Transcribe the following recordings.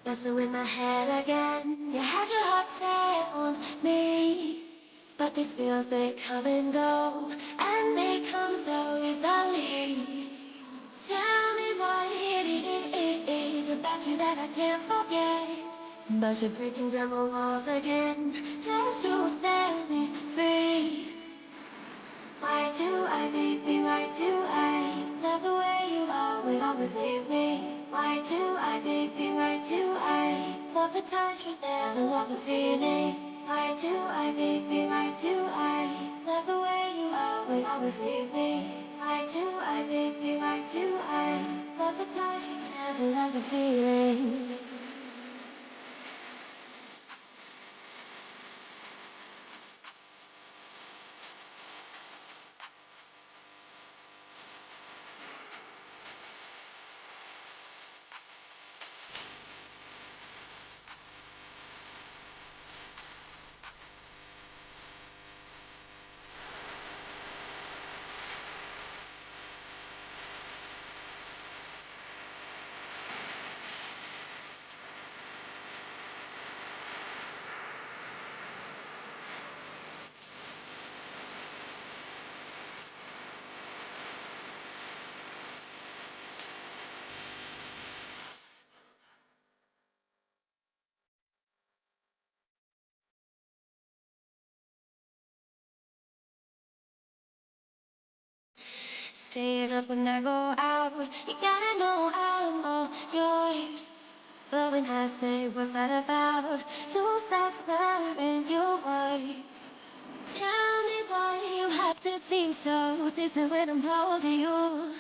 Messing with my head again. You had your heart set on me, but these feels they come and go, and they come so easily. Tell me what it is about you that I can't forget. But you're breaking down the walls again, just to set me free. Why do I, baby, why do I love the way you always leave me? Why do I, baby, why do I love the touch but never love the feeling? Why do I, baby, why do I love the way you always leave me? Why do I, baby, why do I love the touch but never love the feeling? Staying up when I go out, you gotta know I'm all yours. But when I say what's that about, you start slurring your words. Tell me why you have to seem so distant when I'm holding you.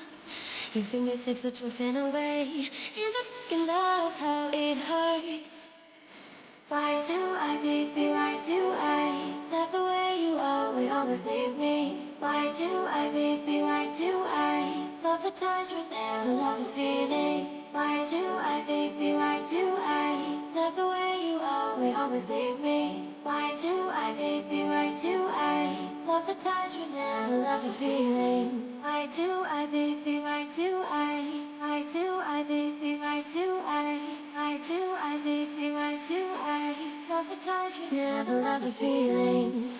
Your fingertips are drifting away, and I fucking love how it hurts. Why do I, baby, why do I love the way you always leave me? Why do I, baby, why do I love the touch but never love the feeling? Why do I, baby, why do I love the way you always leave me? Why do I, baby, why do I love the touch but never love the feeling? Why do I, baby, why do I? Why do I, baby, why do I? Why do I, baby, why do I love the touch but never love the feeling?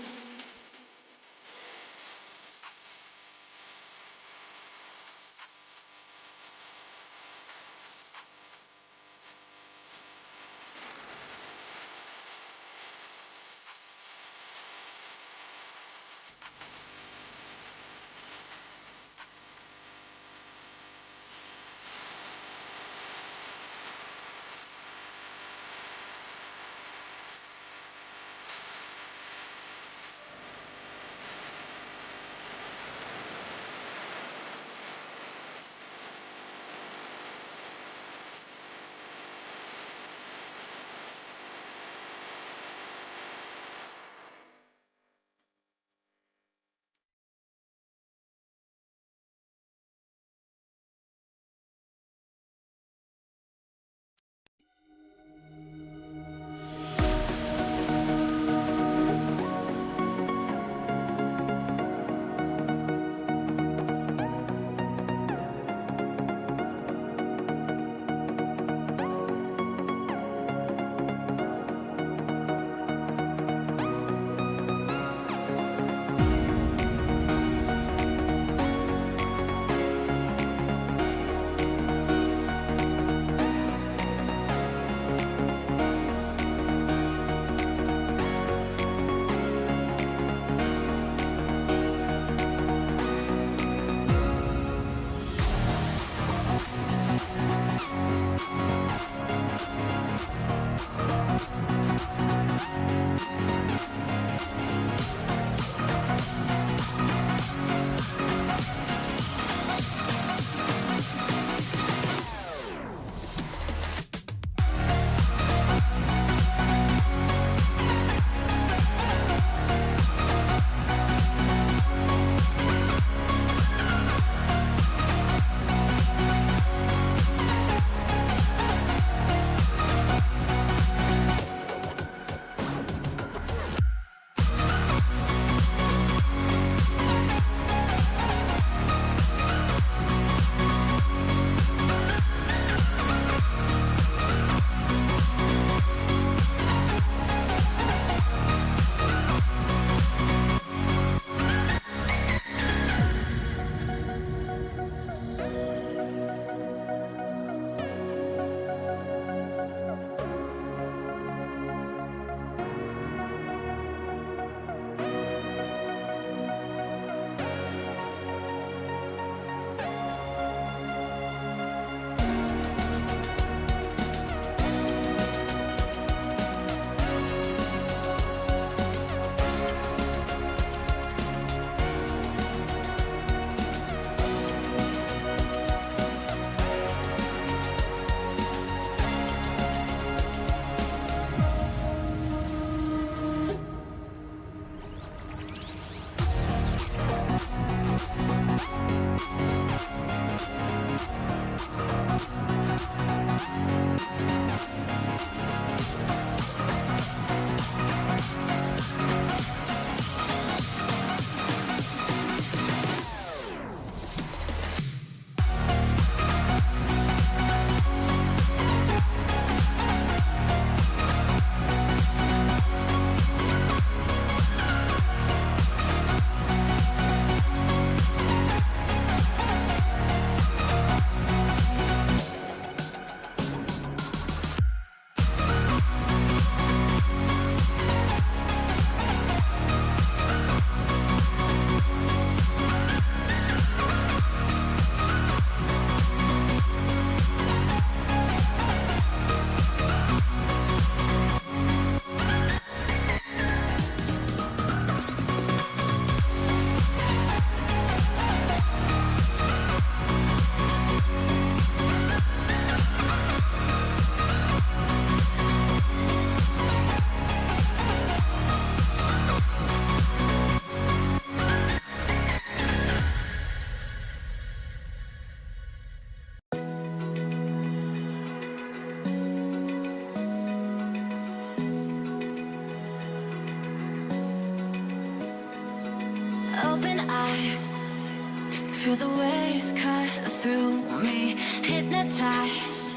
high. Feel the waves cut through me, hypnotized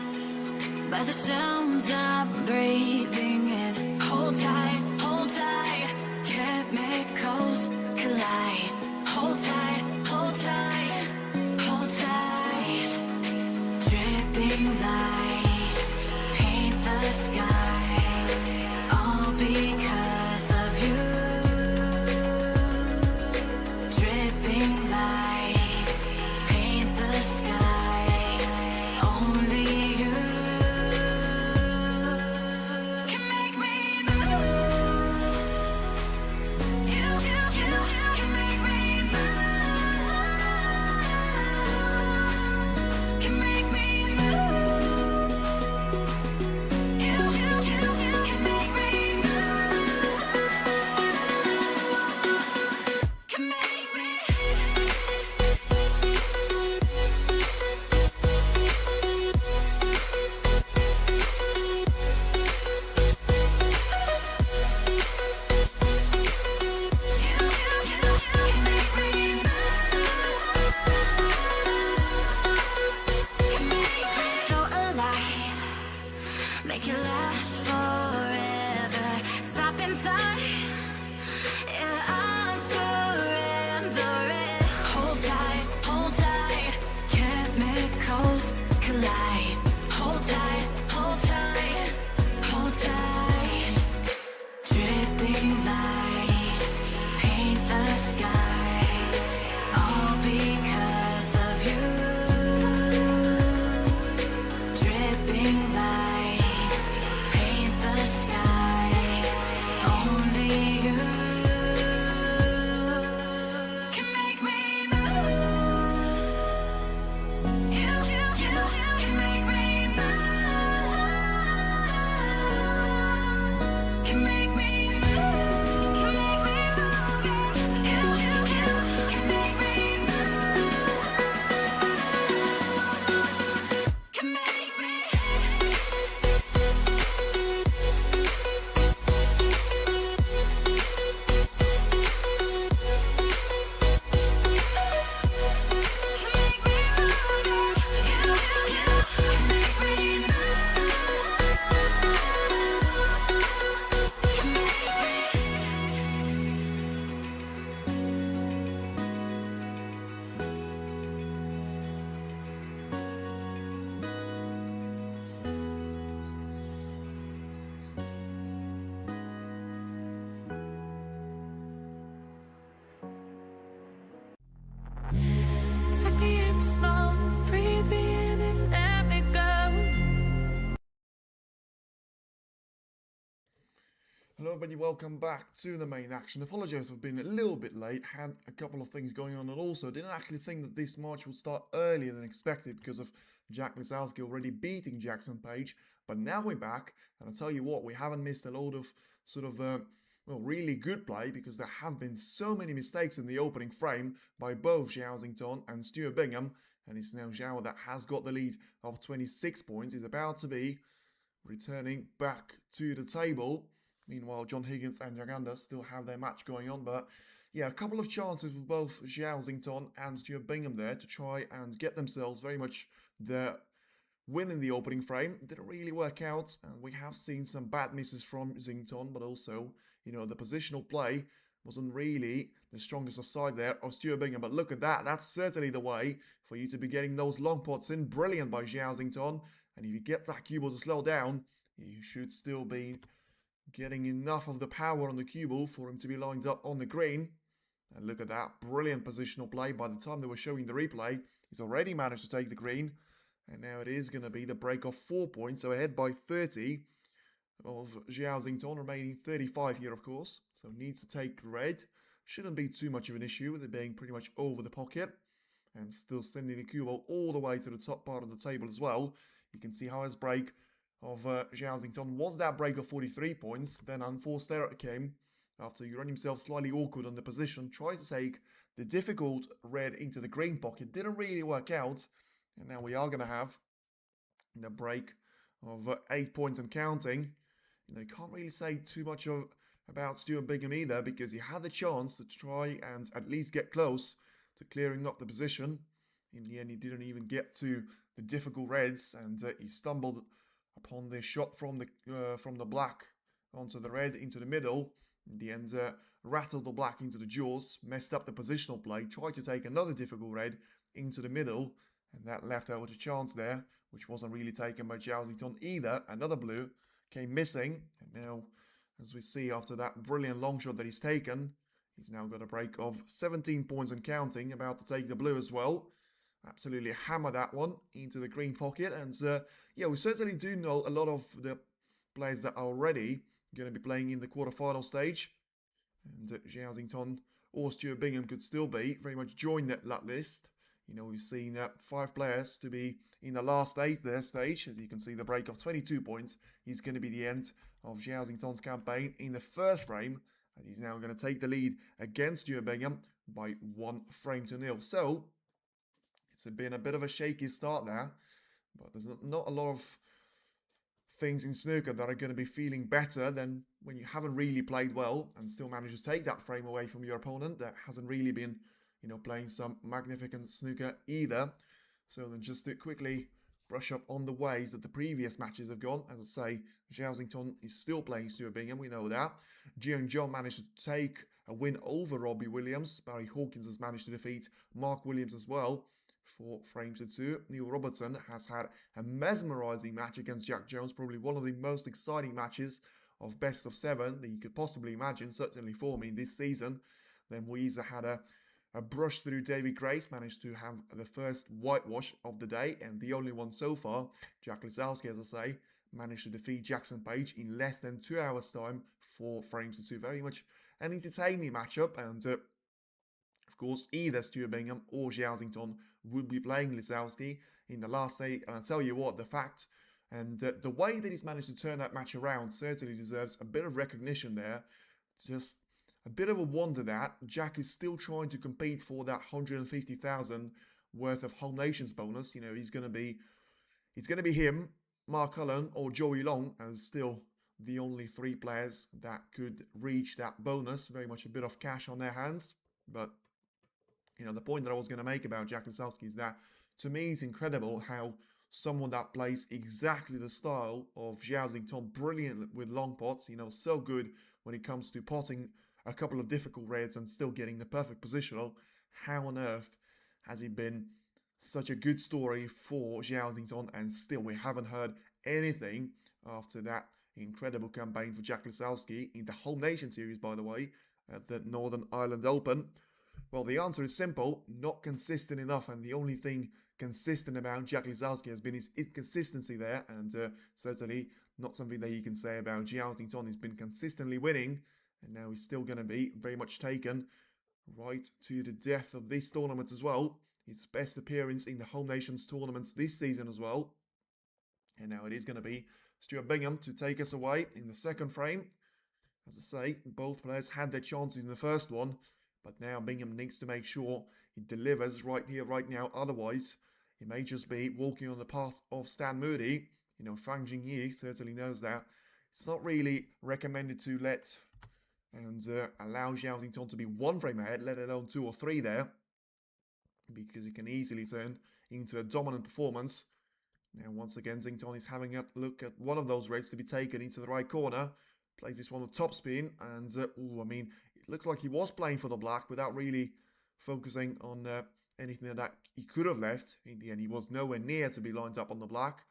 by the sounds I'm breathing in. Hold tight, chemicals collide. Hold tight, hold tight, hold tight. Dripping lights paint the skies, all because of you. Dripping lights paint the skies, only you can make me move. You can make me move. Can make me move. You can make me move. Can make me. So alive, make it last forever. Stop in time, yeah, I'm surrendering. Hold tight, chemicals collide. Hold tight, hold tight, hold tight. Dripping lights paint the skies, all because of you. Dripping lights paint the skies, only you can make me move. You can make me move. Can make me move. Can make me move. You can make me move. Can make me. Suck me up small, breathe me in and let me go. Hello everybody, welcome back to the main action. Apologise for being a little bit late, had a couple of things going on, and also didn't actually think that this match would start earlier than expected because of Jack Lisowski already beating Jackson Page. But now we're back, and I'll tell you what, we haven't missed a load of sort of well, really good play, because there have been so many mistakes in the opening frame by both Zhao and Stuart Bingham, and it's now Zhao that has got the lead of 26 points. He's about to be returning back to the table. Meanwhile, John Higgins and Jaganda still have their match going on, but yeah, a couple of chances for both Zhao and Stuart Bingham there to try and get themselves very much their win in the opening frame. It didn't really work out, and we have seen some bad misses from Zington, but also, you know, the positional play wasn't really the strongest of side there of Stuart Bingham. But look at that, that's certainly the way for you to be getting those long pots in. Brilliant by Zhao Zington, and if he gets that cue ball to slow down, he should still be getting enough of the power on the cue ball for him to be lined up on the green. And look at that, brilliant positional play. By the time they were showing the replay, he's already managed to take the green. And now it is going to be the break of 4 points, so ahead by 30 of Zhao Zington, remaining 35 here, of course. So needs to take red. Shouldn't be too much of an issue with it being pretty much over the pocket. And still sending the cue ball all the way to the top part of the table as well. You can see how his break of Zhao Zington was that break of 43 points. Then unforced error came after he ran himself slightly awkward on the position. Tries to take the difficult red into the green pocket. Didn't really work out. And now we are going to have the break of 8 points and counting. You know, you can't really say too much about Stuart Bingham either, because he had the chance to try and at least get close to clearing up the position. In the end, he didn't even get to the difficult reds, and he stumbled upon the shot from the black onto the red into the middle. In the end, rattled the black into the jaws, messed up the positional play, tried to take another difficult red into the middle, and that left out a chance there, which wasn't really taken by Zhao either. Another blue came missing, and now, as we see after that brilliant long shot that he's taken, he's now got a break of 17 points and counting, about to take the blue as well. Absolutely hammer that one into the green pocket, and yeah, we certainly do know a lot of the players that are already going to be playing in the quarterfinal stage, and Zhao or Stuart Bingham could still be very much join that list. You know, we've seen 5 players to be in the last stage, as you can see, the break of 22 points is going to be the end of Zhao campaign in the first frame, and he's now going to take the lead against Stuart Bingham by 1 frame to 0. So it's been a bit of a shaky start there, but there's not a lot of things in snooker that are going to be feeling better than when you haven't really played well and still manage to take that frame away from your opponent that hasn't really been, you know, playing some magnificent snooker either. So then just to quickly brush up on the ways that the previous matches have gone. As I say, Zhao is still playing Stuart Bingham, we know that. John managed to take a win over Robbie Williams. Barry Hawkins has managed to defeat Mark Williams as well. 4 frames to 2. Neil Robertson has had a mesmerising match against Jack Jones, probably one of the most exciting matches of best of 7 that you could possibly imagine, certainly for me this season. Then Weezer had a brush through David Grace, managed to have the first whitewash of the day, and the only one so far. Jack Lisowski, as I say, managed to defeat Jackson Page in less than 2 hours time, 4 frames to 2. Very much an entertaining matchup, and of course, either Stuart Bingham or Zhao would be playing Lisowski in the last day. And I'll tell you what, the fact and the way that he's managed to turn that match around certainly deserves a bit of recognition there. Just a bit of a wonder that Jack is still trying to compete for that 150,000 worth of Home Nations bonus. You know, it's going to be him, Mark Cullen, or Joey Long as still the only 3 players that could reach that bonus. Very much a bit of cash on their hands, but you know, the point that I was going to make about Jack Lisowski is that, to me, it's incredible how someone that plays exactly the style of Zhao, brilliant with long pots, you know, so good when it comes to potting a couple of difficult reds and still getting the perfect positional. How on earth has he been such a good story for Zhao, and still we haven't heard anything after that incredible campaign for Jack Lisowski in the Home Nation Series, by the way, at the Northern Ireland Open? Well, the answer is simple: not consistent enough, and the only thing consistent about Jack Lisowski has been his inconsistency there, and certainly not something that you can say about Zhao. He's been consistently winning, and now he's still going to be very much taken right to the death of this tournament as well. His best appearance in the Home Nations tournaments this season as well. And now it is going to be Stuart Bingham to take us away in the second frame. As I say, both players had their chances in the first one, but now Bingham needs to make sure he delivers right here, right now. Otherwise, he may just be walking on the path of Stan Moody. You know, Fang Jingyi certainly knows that. It's not really recommended to let and allow Zhao to be 1 frame ahead, let alone 2 or 3 there, because it can easily turn into a dominant performance. Now, once again, Xington is having a look at one of those reds to be taken into the right corner. Plays this one with top spin, and I mean, it looks like he was playing for the black without really focusing on anything that he could have left. In the end, he was nowhere near to be lined up on the black.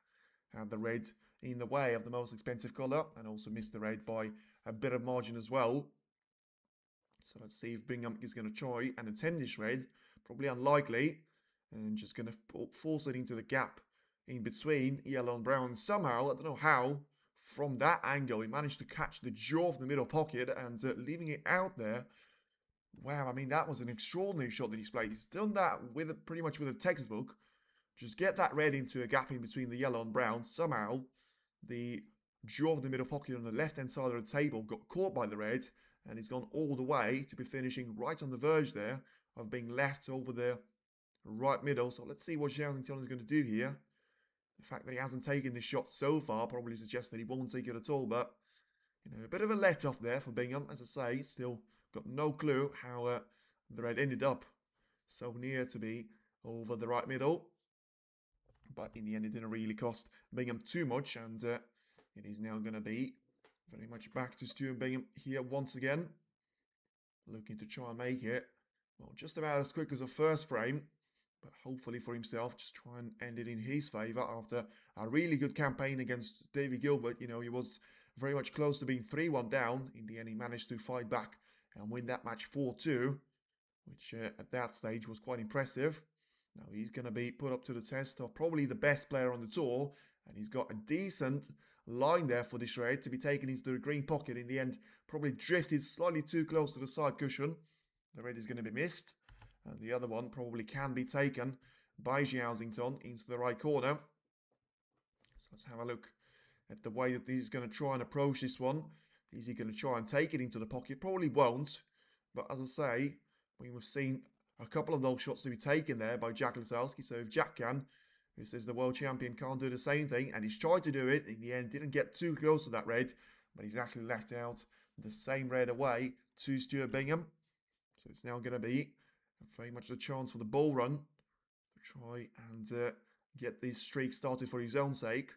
Had the red in the way of the most expensive colour, and also missed the red by a bit of margin as well. So let's see if Bingham is going to try and attempt this red. Probably unlikely, and just going to force it into the gap in between yellow and brown. Somehow, I don't know how, from that angle, he managed to catch the jaw of the middle pocket and leaving it out there. Wow, I mean, that was an extraordinary shot that he's played. He's done that with pretty much with a textbook. Just get that red into a gap in between the yellow and brown. Somehow, the jaw of the middle pocket on the left-hand side of the table got caught by the red, and he's gone all the way to be finishing right on the verge there of being left over the right middle. So let's see what Zhao is going to do here. The fact that he hasn't taken this shot so far probably suggests that he won't take it at all, but you know, a bit of a let-off there for Bingham. As I say, still got no clue how the red ended up so near to be over the right middle. But in the end, it didn't really cost Bingham too much, and it is now going to be very much back to Stuart Bingham here once again. Looking to try and make it, well, just about as quick as the first frame, but hopefully for himself, just try and end it in his favour after a really good campaign against Davy Gilbert. You know, he was very much close to being 3-1 down. In the end, he managed to fight back and win that match 4-2, which at that stage was quite impressive. Now he's going to be put up to the test of probably the best player on the tour, and he's got a decent line there for this raid to be taken into the green pocket. In the end, probably drifted slightly too close to the side cushion. The red is going to be missed, and the other one probably can be taken by Zhao into the right corner. So let's have a look at the way that he's going to try and approach this one. Is he going to try and take it into the pocket? Probably won't, but as I say, we've seen a couple of those shots to be taken there by Jack Lisowski. So if Jack can, who says the world champion can't do the same thing, and he's tried to do it, in the end didn't get too close to that red, but he's actually left out the same red away to Stuart Bingham. So it's now going to be very much a chance for the ball run to try and get this streak started for his own sake.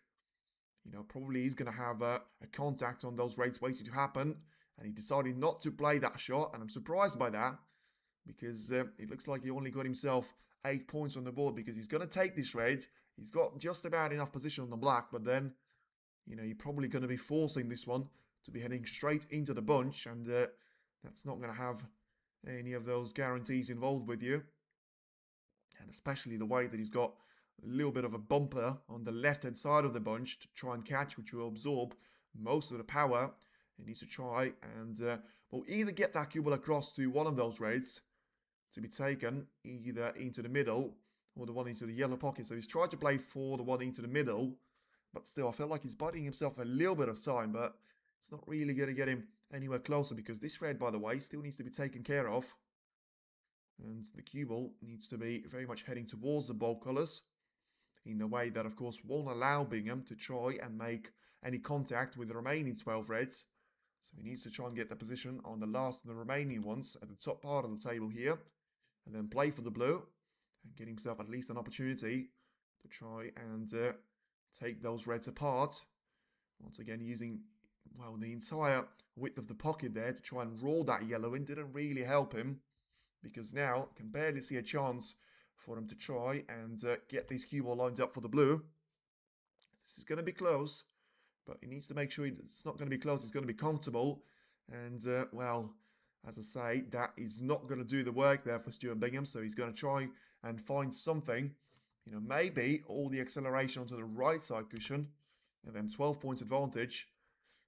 You know, probably he's going to have a contact on those raids waiting to happen, and he decided not to play that shot, and I'm surprised by that, because it looks like he only got himself 8 points on the board, because he's going to take this raid. He's got just about enough position on the black, but then, you know, you're probably going to be forcing this one to be heading straight into the bunch, and that's not going to have any of those guarantees involved with you. And especially the way that he's got a little bit of a bumper on the left-hand side of the bunch to try and catch, which will absorb most of the power. He needs to try and, well, either get that cue ball across to one of those raids to be taken either into the middle or the one into the yellow pocket. So he's tried to play for the one into the middle, but still I feel like he's biding himself a little bit of time, but it's not really going to get him anywhere closer, because this red, by the way, still needs to be taken care of. And the cue ball needs to be very much heading towards the ball colours in a way that, of course, won't allow Bingham to try and make any contact with the remaining 12 reds. So he needs to try and get the position on the last of the remaining ones at the top part of the table here, and then play for the blue and get himself at least an opportunity to try and take those reds apart. Once again, using, well, the entire width of the pocket there to try and roll that yellow in didn't really help him, because now can barely see a chance for him to try and get this cue ball lined up for the blue. This is going to be close, but he needs to make sure it's not going to be close, it's going to be comfortable. And, well, as I say, that is not going to do the work there for Stuart Bingham, so he's going to try and find something. You know, maybe all the acceleration onto the right side cushion, and then 12 points advantage.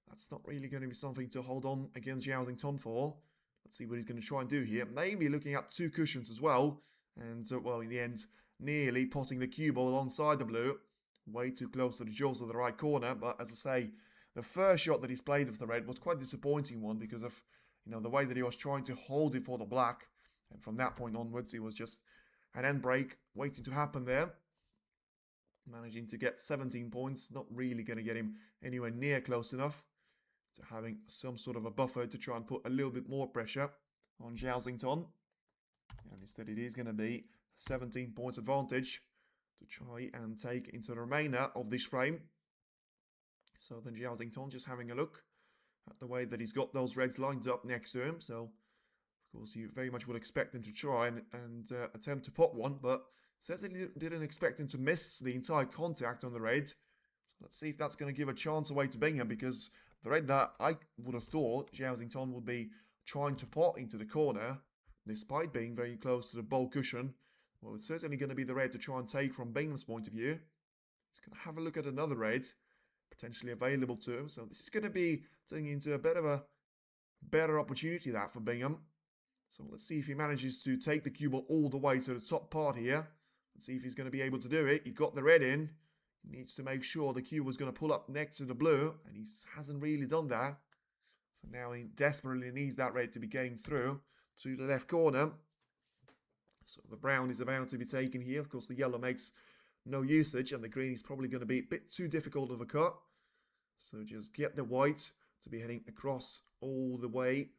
That's not really going to be something to hold on against Zhao for. Let's see what he's going to try and do here. Maybe looking at 2 cushions as well. And, well, in the end, nearly potting the cue ball onside the blue. Way too close to the jaws of the right corner. But, as I say, the first shot that he's played of the red was quite a disappointing one, because of, you know, the way that he was trying to hold it for the black. And from that point onwards, it was just an end break waiting to happen there. Managing to get 17 points. Not really going to get him anywhere near close enough to having some sort of a buffer to try and put a little bit more pressure on Zhao. And instead it is going to be 17 points advantage to try and take into the remainder of this frame. So then Zhao just having a look at the way that he's got those reds lined up next to him. So of course you very much would expect him to try and attempt to pot one, but certainly didn't expect him to miss the entire contact on the red. So let's see if that's going to give a chance away to Bingham, because the red that I would have thought Zhao would be trying to pot into the corner, despite being very close to the ball cushion. Well, it's certainly going to be the red to try and take from Bingham's point of view. He's going to have a look at another red potentially available to him. So this is going to be turning into a bit of a better opportunity that for Bingham. So let's see if he manages to take the cue ball all the way to the top part here. Let's see if he's going to be able to do it. He got the red in. He needs to make sure the cue was going to pull up next to the blue, and he hasn't really done that. So now he desperately needs that red to be getting through to the left corner. So the brown is about to be taken here. Of course, the yellow makes no usage, and the green is probably going to be a bit too difficult of a cut. So just get the white to be heading across all the way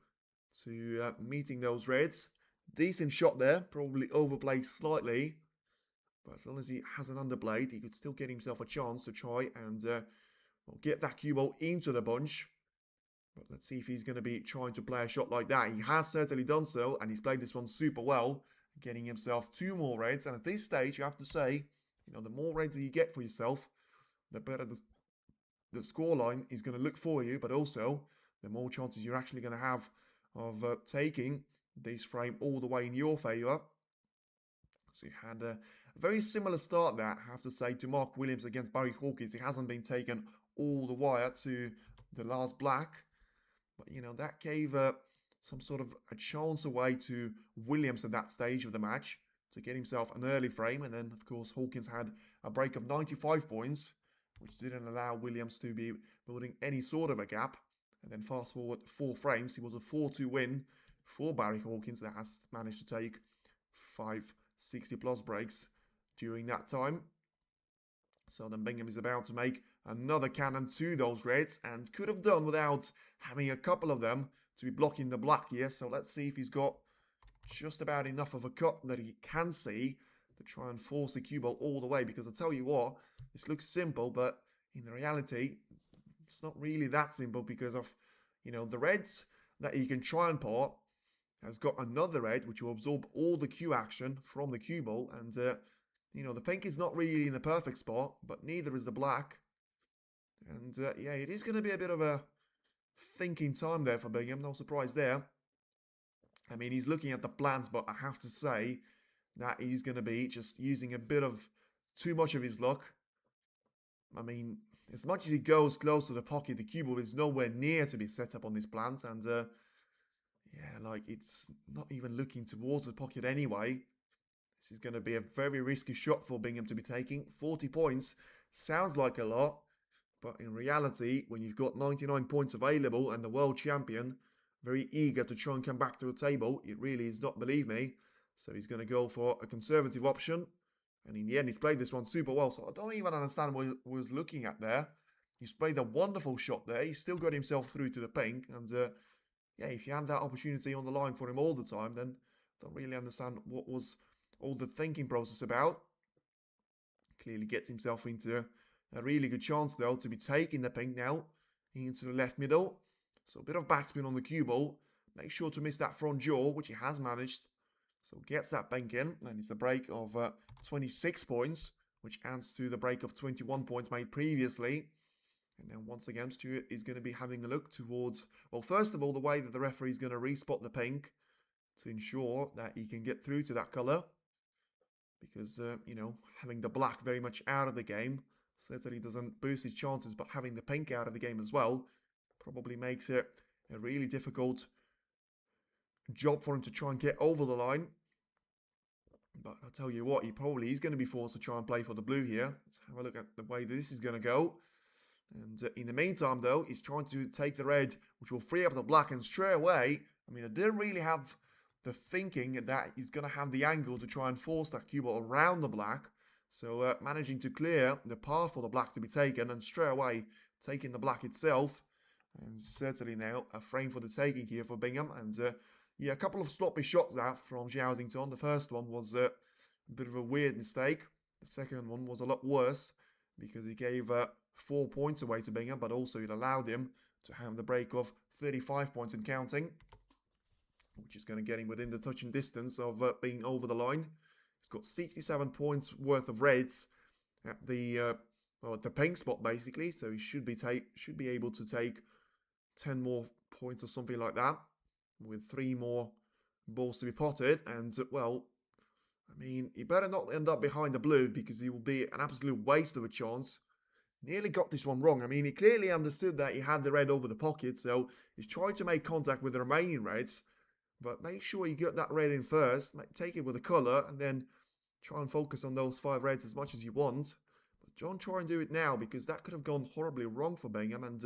to meeting those reds. Decent shot there, probably overplayed slightly. But as long as he has an underblade, he could still get himself a chance to try and get that cue ball into the bunch. But let's see if he's going to be trying to play a shot like that. He has certainly done so, and he's played this one super well, getting himself 2 more reds. And at this stage, you have to say, the more reds that you get for yourself, the better the scoreline is going to look for you, but also the more chances you're actually going to have of taking this frame all the way in your favour. So you had a very similar start there, I have to say, to Mark Williams against Barry Hawkins. He hasn't been taken all the way to the last black. But, that gave some sort of a chance away to Williams at that stage of the match to get himself an early frame. And then, of course, Hawkins had a break of 95 points, which didn't allow Williams to be building any sort of a gap. And then fast forward 4 frames, he was a 4-2 win for Barry Hawkins that has managed to take 5 60-plus breaks during that time. So then Bingham is about to make another cannon to those reds and could have done without having a couple of them to be blocking the black here. So let's see if he's got just about enough of a cut that he can see to try and force the cue ball all the way. Because I tell you what, this looks simple, but in reality, it's not really that simple because of, the reds that he can try and pot has got another red which will absorb all the cue action from the cue ball. And, the pink is not really in the perfect spot, but neither is the black. And, yeah, it is going to be a bit of a thinking time there for Bingham. No surprise there. I mean, he's looking at the plans, but I have to say that he's going to be just using a bit of too much of his luck. I mean, as much as he goes close to the pocket, the cue ball is nowhere near to be set up on this plant. And, yeah, like, it's not even looking towards the pocket anyway. This is going to be a very risky shot for Bingham to be taking. 40 points sounds like a lot, but in reality, when you've got 99 points available and the world champion very eager to try and come back to the table, it really is not, believe me. So he's going to go for a conservative option. And in the end, he's played this one super well. So I don't even understand what he was looking at there. He's played a wonderful shot there. He's still got himself through to the pink. And yeah, if you had that opportunity on the line for him all the time, then I don't really understand what was all the thinking process about. Clearly gets himself into a really good chance, though, to be taking the pink now into the left middle. So a bit of backspin on the cue ball. Make sure to miss that front jaw, which he has managed. So gets that pink in, and it's a break of 26 points, which adds to the break of 21 points made previously. And now once again, Stuart is going to be having a look towards, well, first of all, the way that the referee is going to respot the pink to ensure that he can get through to that colour. Because, having the black very much out of the game certainly doesn't boost his chances, but having the pink out of the game as well probably makes it a really difficult job for him to try and get over the line. But I'll tell you what, he probably is going to be forced to try and play for the blue here. Let's have a look at the way this is going to go. And in the meantime, though, he's trying to take the red, which will free up the black, and straight away, I mean, I didn't really have the thinking that he's going to have the angle to try and force that cue ball around the black. So managing to clear the path for the black to be taken, and straight away taking the black itself. And certainly now a frame for the taking here for Bingham. And yeah, a couple of sloppy shots there from Zhao. The first one was a bit of a weird mistake. The second one was a lot worse because he gave 4 points away to Bingham, but also it allowed him to have the break of 35 points and counting, which is going to get him within the touching distance of being over the line. He's got 67 points worth of reds at the pink spot basically, so he should be able to take 10 more points or something like that, with 3 more balls to be potted. And well, I mean, he better not end up behind the blue because he will be an absolute waste of a chance. Nearly got this one wrong. I mean, he clearly understood that he had the red over the pocket, so he's trying to make contact with the remaining reds. But make sure you get that red in first, take it with a colour, and then try and focus on those 5 reds as much as you want. But don't try and do it now, because that could have gone horribly wrong for Bingham, and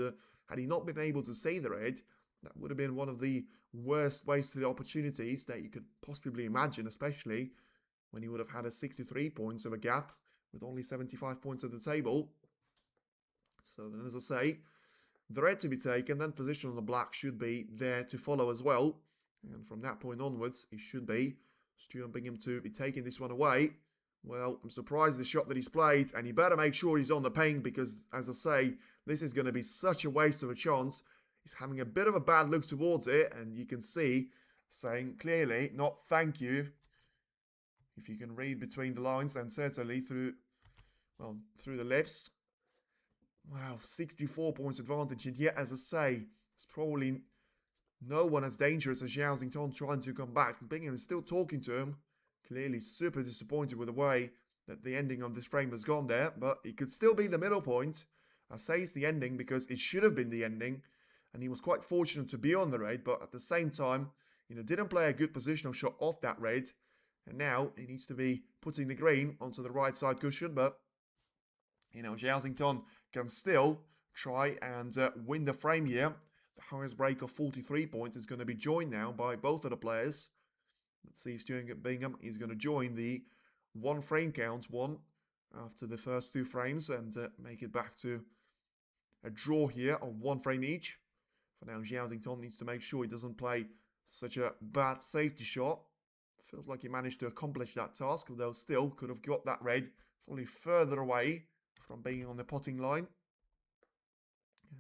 had he not been able to see the red, that would have been one of the worst wasted opportunities that you could possibly imagine, especially when he would have had a 63 points of a gap with only 75 points at the table. So then, as I say, the red to be taken, then position on the black should be there to follow as well. And from that point onwards, it should be Stuart Bingham to be taking this one away. Well, I'm surprised the shot that he's played, and he better make sure he's on the ping because, as I say, this is going to be such a waste of a chance. He's having a bit of a bad look towards it, and you can see saying clearly, not thank you. If you can read between the lines and certainly through the lips. Wow, 64 points advantage, and yet, as I say, it's probably no one as dangerous as Zhao Xington trying to come back. Bingham is still talking to him. Clearly super disappointed with the way that the ending of this frame has gone there, but it could still be the middle point. I say it's the ending because it should have been the ending, and he was quite fortunate to be on the raid, but at the same time, didn't play a good positional shot off that raid, and now he needs to be putting the green onto the right side cushion, but, Zhao Xington can still try and win the frame here. The highest break of 43 points is going to be joined now by both of the players. Let's see if Stuart Bingham is going to join the one frame count one after the first two frames and make it back to a draw here of one frame each. For now, Zhao Xington needs to make sure he doesn't play such a bad safety shot. Feels like he managed to accomplish that task, although still could have got that red slightly further away from being on the potting line.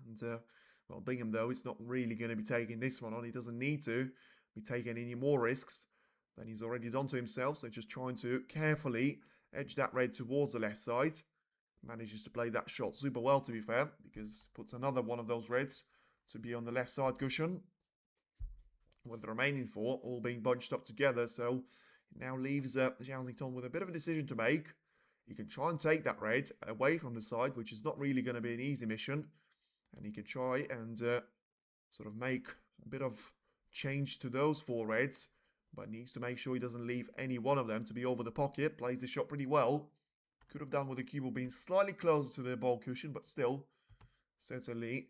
And, well, Bingham, though, is not really going to be taking this one on. He doesn't need to be taking any more risks than he's already done to himself. So just trying to carefully edge that red towards the left side. Manages to play that shot super well, to be fair, because puts another one of those reds to be on the left side cushion. With the remaining four all being bunched up together. So it now leaves Zhao Xington with a bit of a decision to make. He can try and take that red away from the side, which is not really going to be an easy mission. And he can try and sort of make a bit of change to those four reds, but needs to make sure he doesn't leave any one of them to be over the pocket. Plays the shot pretty well. Could have done with the cue ball being slightly closer to the ball cushion, but still, certainly,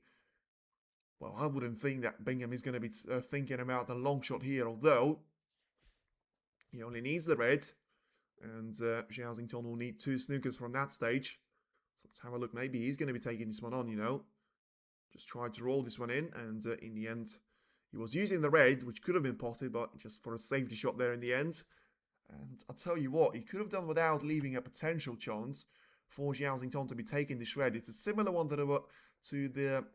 well, I wouldn't think that Bingham is going to be thinking about the long shot here, although he only needs the red, and Zhao Xington will need two snookers from that stage. So let's have a look. Maybe he's going to be taking this one on, Just tried to roll this one in, and in the end, he was using the red, which could have been potted, but just for a safety shot there in the end. And I'll tell you what, he could have done without leaving a potential chance for Zhao Xington to be taking this red. It's a similar one to the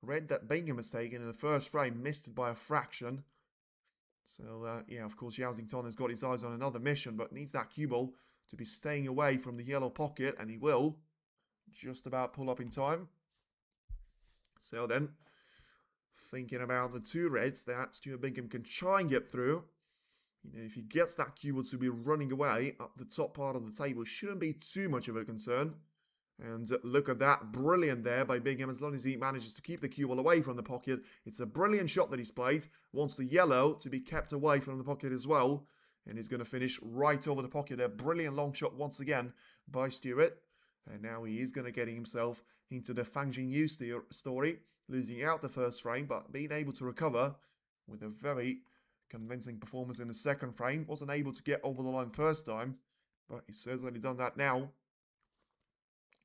red that Bingham has taken in the first frame, missed it by a fraction. So, yeah, of course, Zhao Xington has got his eyes on another mission, but needs that cue ball to be staying away from the yellow pocket, and he will just about pull up in time. So then, thinking about the two reds that Stuart Bingham can try and get through. If he gets that cue ball to be running away up the top part of the table, shouldn't be too much of a concern. And look at that, brilliant there by Bingham, as long as he manages to keep the cue ball away from the pocket. It's a brilliant shot that he's played. Wants the yellow to be kept away from the pocket as well. And he's going to finish right over the pocket there. Brilliant long shot once again by Stuart. And now he is going to get himself into the Fang Jingyu story. Losing out the first frame, but being able to recover with a very convincing performance in the second frame. Wasn't able to get over the line first time, but he's certainly done that now.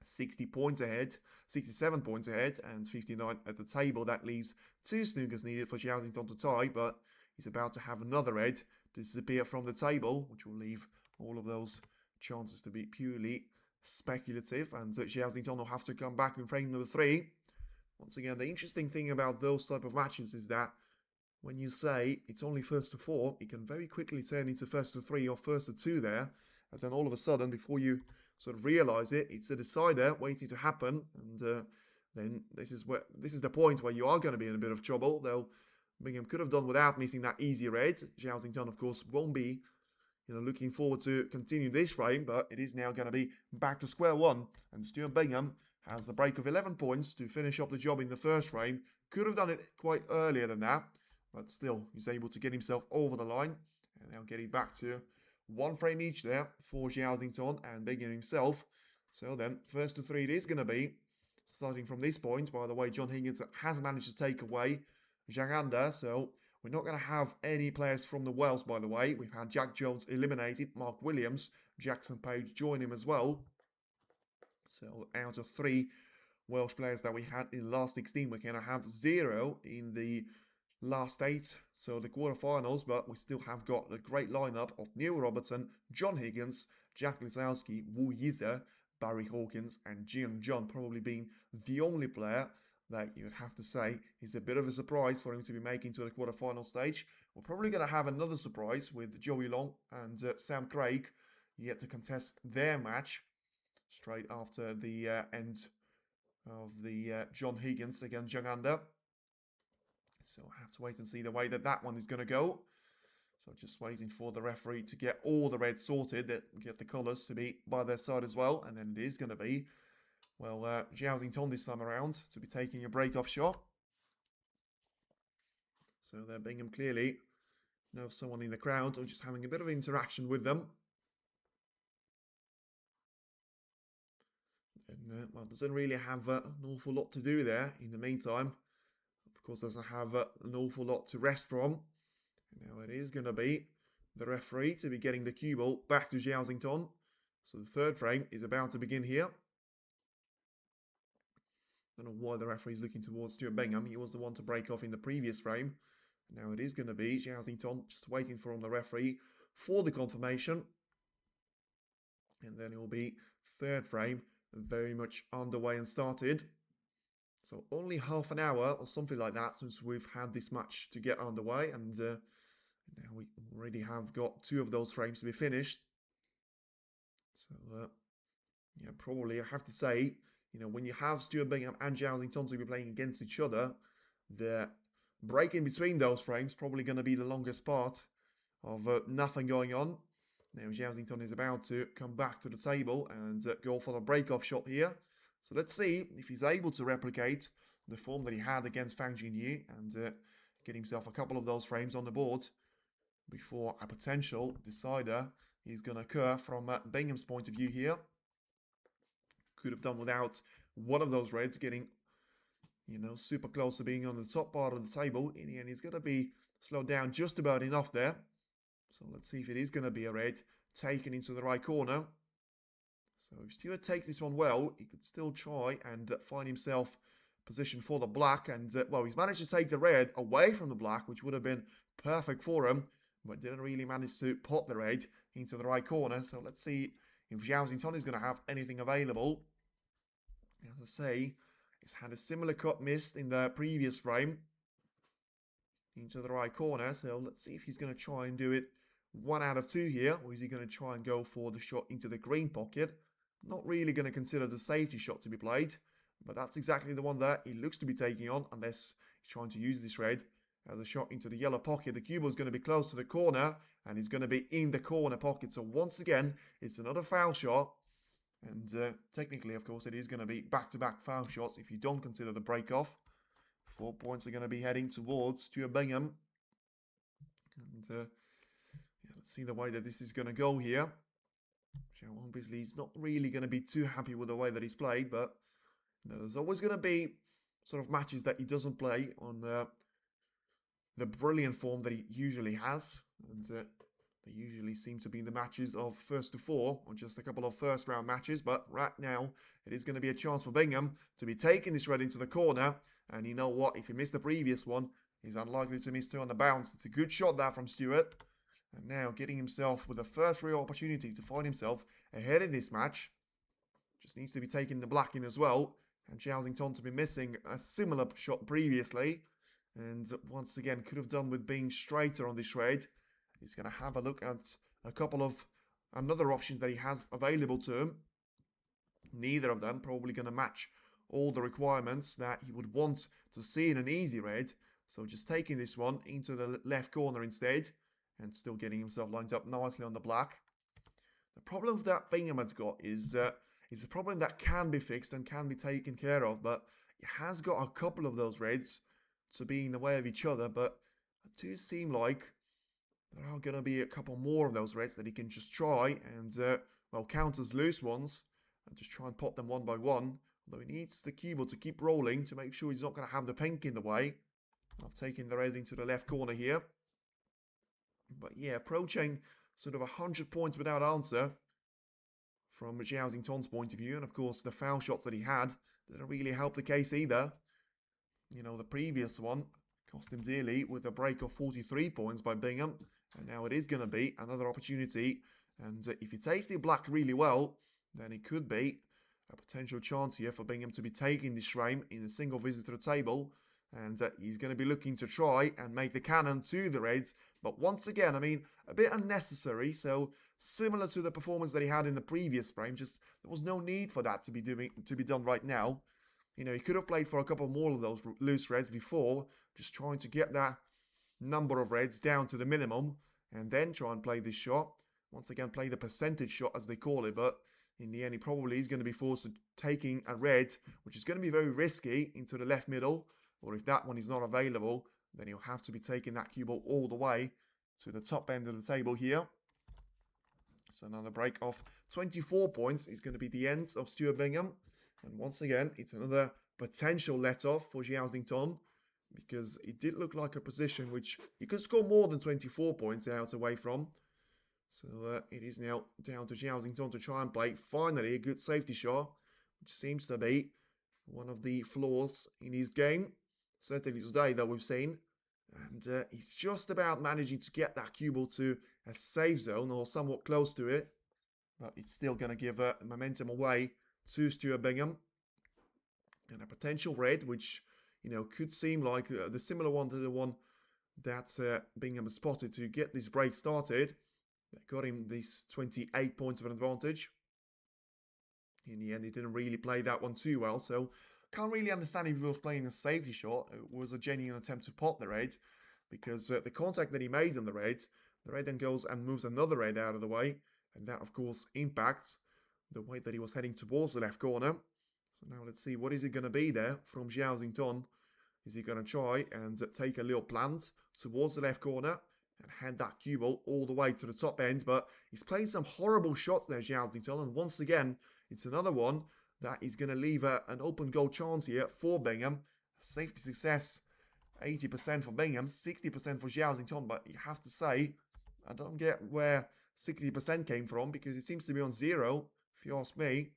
60 points ahead, 67 points ahead, and 59 at the table. That leaves two snookers needed for Zhao Xington to tie, but he's about to have another red disappear from the table, which will leave all of those chances to be purely speculative, and Zhao Xington will have to come back in frame number 3. Once again, the interesting thing about those type of matches is that when you say it's only first to 4, it can very quickly turn into first to 3 or first to 2 there, and then all of a sudden, before you sort of realize it, it's a decider waiting to happen, and then this is the point where you are going to be in a bit of trouble. Though Bingham could have done without missing that easy red. Zhao Xington, of course, won't be looking forward to continue this frame, but it is now going to be back to square one, and Stuart Bingham has the break of 11 points to finish up the job in the first frame. Could have done it quite earlier than that, but still, he's able to get himself over the line, and now getting back to one frame each there for Zhao Xington and Bingham himself. So then, first to 3 it is going to be. Starting from this point, by the way, John Higgins has managed to take away Jaganda, so we're not going to have any players from the Welsh, by the way. We've had Jack Jones eliminated, Mark Williams, Jackson Page join him as well. So out of 3 Welsh players that we had in the last 16, we're going to have 0 in the last 8, so the quarterfinals, but we still have got a great lineup of Neil Robertson, John Higgins, Jack Lisowski, Wu Yize, Barry Hawkins, and Jian John probably being the only player that you would have to say is a bit of a surprise for him to be making to the quarterfinal stage. We're probably going to have another surprise with Joey Long and Sam Craig yet to contest their match straight after the end of the John Higgins against Jung Under. So I have to wait and see the way that one is going to go. So just waiting for the referee to get all the reds sorted, that get the colours to be by their side as well. And then it is going to be, well, Zhao Xingtong this time around to be taking a break-off shot. So they're Bingham clearly know someone in the crowd or just having a bit of interaction with them. And, well, doesn't really have an awful lot to do there in the meantime. Of course, doesn't have an awful lot to rest from. Now it is going to be the referee to be getting the cue ball back to Zhao Xingtong. So the third frame is about to begin here. Don't know why the referee is looking towards Stuart Bingham. He was the one to break off in the previous frame. Now it is going to be Zhao Xingtong just waiting for the referee for the confirmation. And then it will be third frame, very much underway and started. So only half an hour or something like that since we've had this match to get underway. And now we already have got 2 of those frames to be finished. So, yeah, probably I have to say, you know, when you have Stuart Bingham and Zhao Xingtong to be playing against each other, the break in between those frames probably going to be the longest part of nothing going on. Now Zhao Xingtong is about to come back to the table and go for the break-off shot here. So let's see if he's able to replicate the form that he had against Fang Jinyu and get himself a couple of those frames on the board before a potential decider is going to occur from Bingham's point of view here. Could have done without one of those reds getting, you know, super close to being on the top part of the table. In the end, he's going to be slowed down just about enough there. So let's see if it is going to be a red taken into the right corner. So if Stuart takes this one well, he could still try and find himself positioned for the black. And, well, he's managed to take the red away from the black, which would have been perfect for him. But didn't really manage to pot the red into the right corner. So let's see if Zhao Xingtong is going to have anything available. As I say, he's had a similar cut missed in the previous frame into the right corner. So let's see if he's going to try and do it 1 out of 2 here. Or is he going to try and go for the shot into the green pocket? Not really going to consider the safety shot to be played. But that's exactly the one that he looks to be taking on. Unless he's trying to use this red as a shot into the yellow pocket. The cue ball is going to be close to the corner. And he's going to be in the corner pocket. So once again, it's another foul shot. And technically, of course, it is going to be back-to-back foul shots if you don't consider the break-off. 4 points are going to be heading towards Stuart Bingham. And yeah, let's see the way that this is going to go here. Zhao obviously is not really going to be too happy with the way that he's played, but you know, there's always going to be sort of matches that he doesn't play on the brilliant form that he usually has. And they usually seem to be the matches of 1st to 4, or just a couple of first round matches. But right now, it is going to be a chance for Bingham to be taking this red into the corner. And you know what? If he missed the previous one, he's unlikely to miss 2 on the bounce. It's a good shot there from Stuart. And now getting himself with the first real opportunity to find himself ahead in this match. Just needs to be taking the black in as well. And Zhao Xingtong to be missing a similar shot previously. And once again, could have done with being straighter on this red. He's going to have a look at a couple of another options that he has available to him. Neither of them probably going to match all the requirements that he would want to see in an easy red. So just taking this one into the left corner instead. And still getting himself lined up nicely on the black. The problem that Bingham has got is a problem that can be fixed and can be taken care of. But he has got a couple of those reds to be in the way of each other. But it does seem like there are going to be a couple more of those reds that he can just try and, well, count as loose ones. And just try and pop them one by one. Although he needs the cue ball to keep rolling to make sure he's not going to have the pink in the way. I've taken the red into the left corner here. But yeah, approaching sort of 100 points without answer from Zhao Xingtong's point of view. And of course, the foul shots that he had didn't really help the case either. You know, the previous one, Cost him dearly with a break of 43 points by Bingham. And now it is going to be another opportunity. And if he takes the black really well, then it could be a potential chance here for Bingham to be taking this frame in a single visit to the table. And he's going to be looking to try and make the cannon to the reds. But once again, I mean, a bit unnecessary. So similar to the performance that he had in the previous frame, just there was no need for that to be done right now. You know, he could have played for a couple more of those loose reds before, just trying to get that number of reds down to the minimum, and then try and play this shot. Once again, play the percentage shot as they call it, but in the end, he probably is going to be forced to taking a red, which is going to be very risky, into the left middle, or if that one is not available, then he'll have to be taking that cue ball all the way to the top end of the table here. So another break of 24 points is going to be the end of Stuart Bingham. And once again, it's another potential let-off for Zhao, because it did look like a position which he could score more than 24 points out away from. So it is now down to Zhao to try and play finally a good safety shot, which seems to be one of the flaws in his game, certainly today that we've seen. And he's just about managing to get that cue ball to a safe zone, or somewhat close to it. But it's still going to give momentum away to Stuart Bingham. And a potential red, which, you know, could seem like the similar one to the one that Bingham has spotted to get this break started. That got him these 28 points of an advantage. In the end, he didn't really play that one too well, so can't really understand if he was playing a safety shot. It was a genuine attempt to pot the red, because the contact that he made on the red then goes and moves another red out of the way, and that, of course, impacts the way that he was heading towards the left corner. So now let's see, what is it going to be there from Zhao? Is he going to try and take a little plant towards the left corner and hand that cue ball all the way to the top end? But he's playing some horrible shots there, Zhao, and once again, it's another one that is going to leave an open goal chance here for Bingham. Safety success, 80% for Bingham, 60% for Zhao, but you have to say, I don't get where 60% came from, because it seems to be on zero, if you ask me.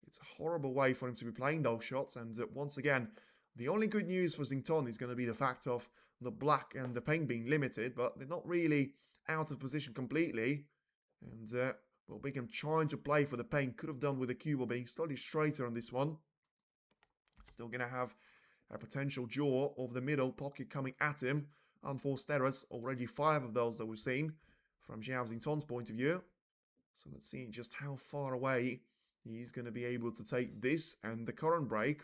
It's a horrible way for him to be playing those shots, and once again, the only good news for Zington is going to be the fact of the black and the pink being limited, but they're not really out of position completely. And, well, Bingham trying to play for the pink, could have done with the cue ball being slightly straighter on this one. Still going to have a potential jaw of the middle pocket coming at him. Unforced errors, already 5 of those that we've seen from Zhao Zington's point of view. So let's see just how far away he's going to be able to take this and the current break.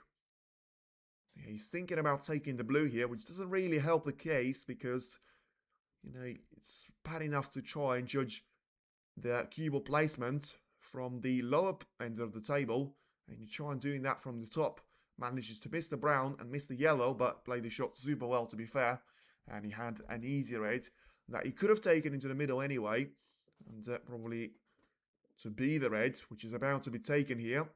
He's thinking about taking the blue here, which doesn't really help the case, because, you know, it's bad enough to try and judge the cue ball placement from the lower end of the table, and you try and doing that from the top. Manages to miss the brown and miss the yellow, but played the shot super well, to be fair. And he had an easy red that he could have taken into the middle anyway, and probably to be the red, which is about to be taken here.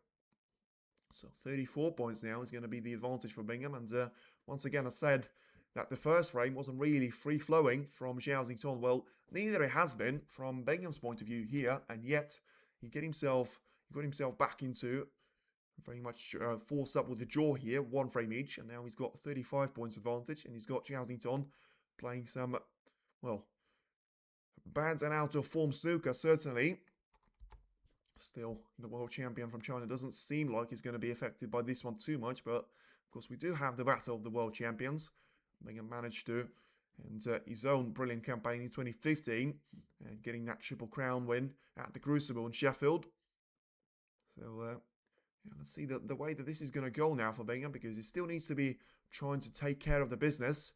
So 34 points now is going to be the advantage for Bingham. And once again, I said that the first frame wasn't really free-flowing from Zhao. Well, neither it has been from Bingham's point of view here. And yet, he got himself back into very much forced up with the draw here, 1 frame each. And now he's got 35 points advantage. And he's got Zhao playing some, well, bad and out of form snooker, certainly. Still, the world champion from China doesn't seem like he's going to be affected by this one too much, but of course we do have the battle of the world champions. Bingham managed to, and his own brilliant campaign in 2015, and getting that Triple Crown win at the Crucible in Sheffield. So, yeah, let's see the way that this is going to go now for Bingham, because he still needs to be trying to take care of the business.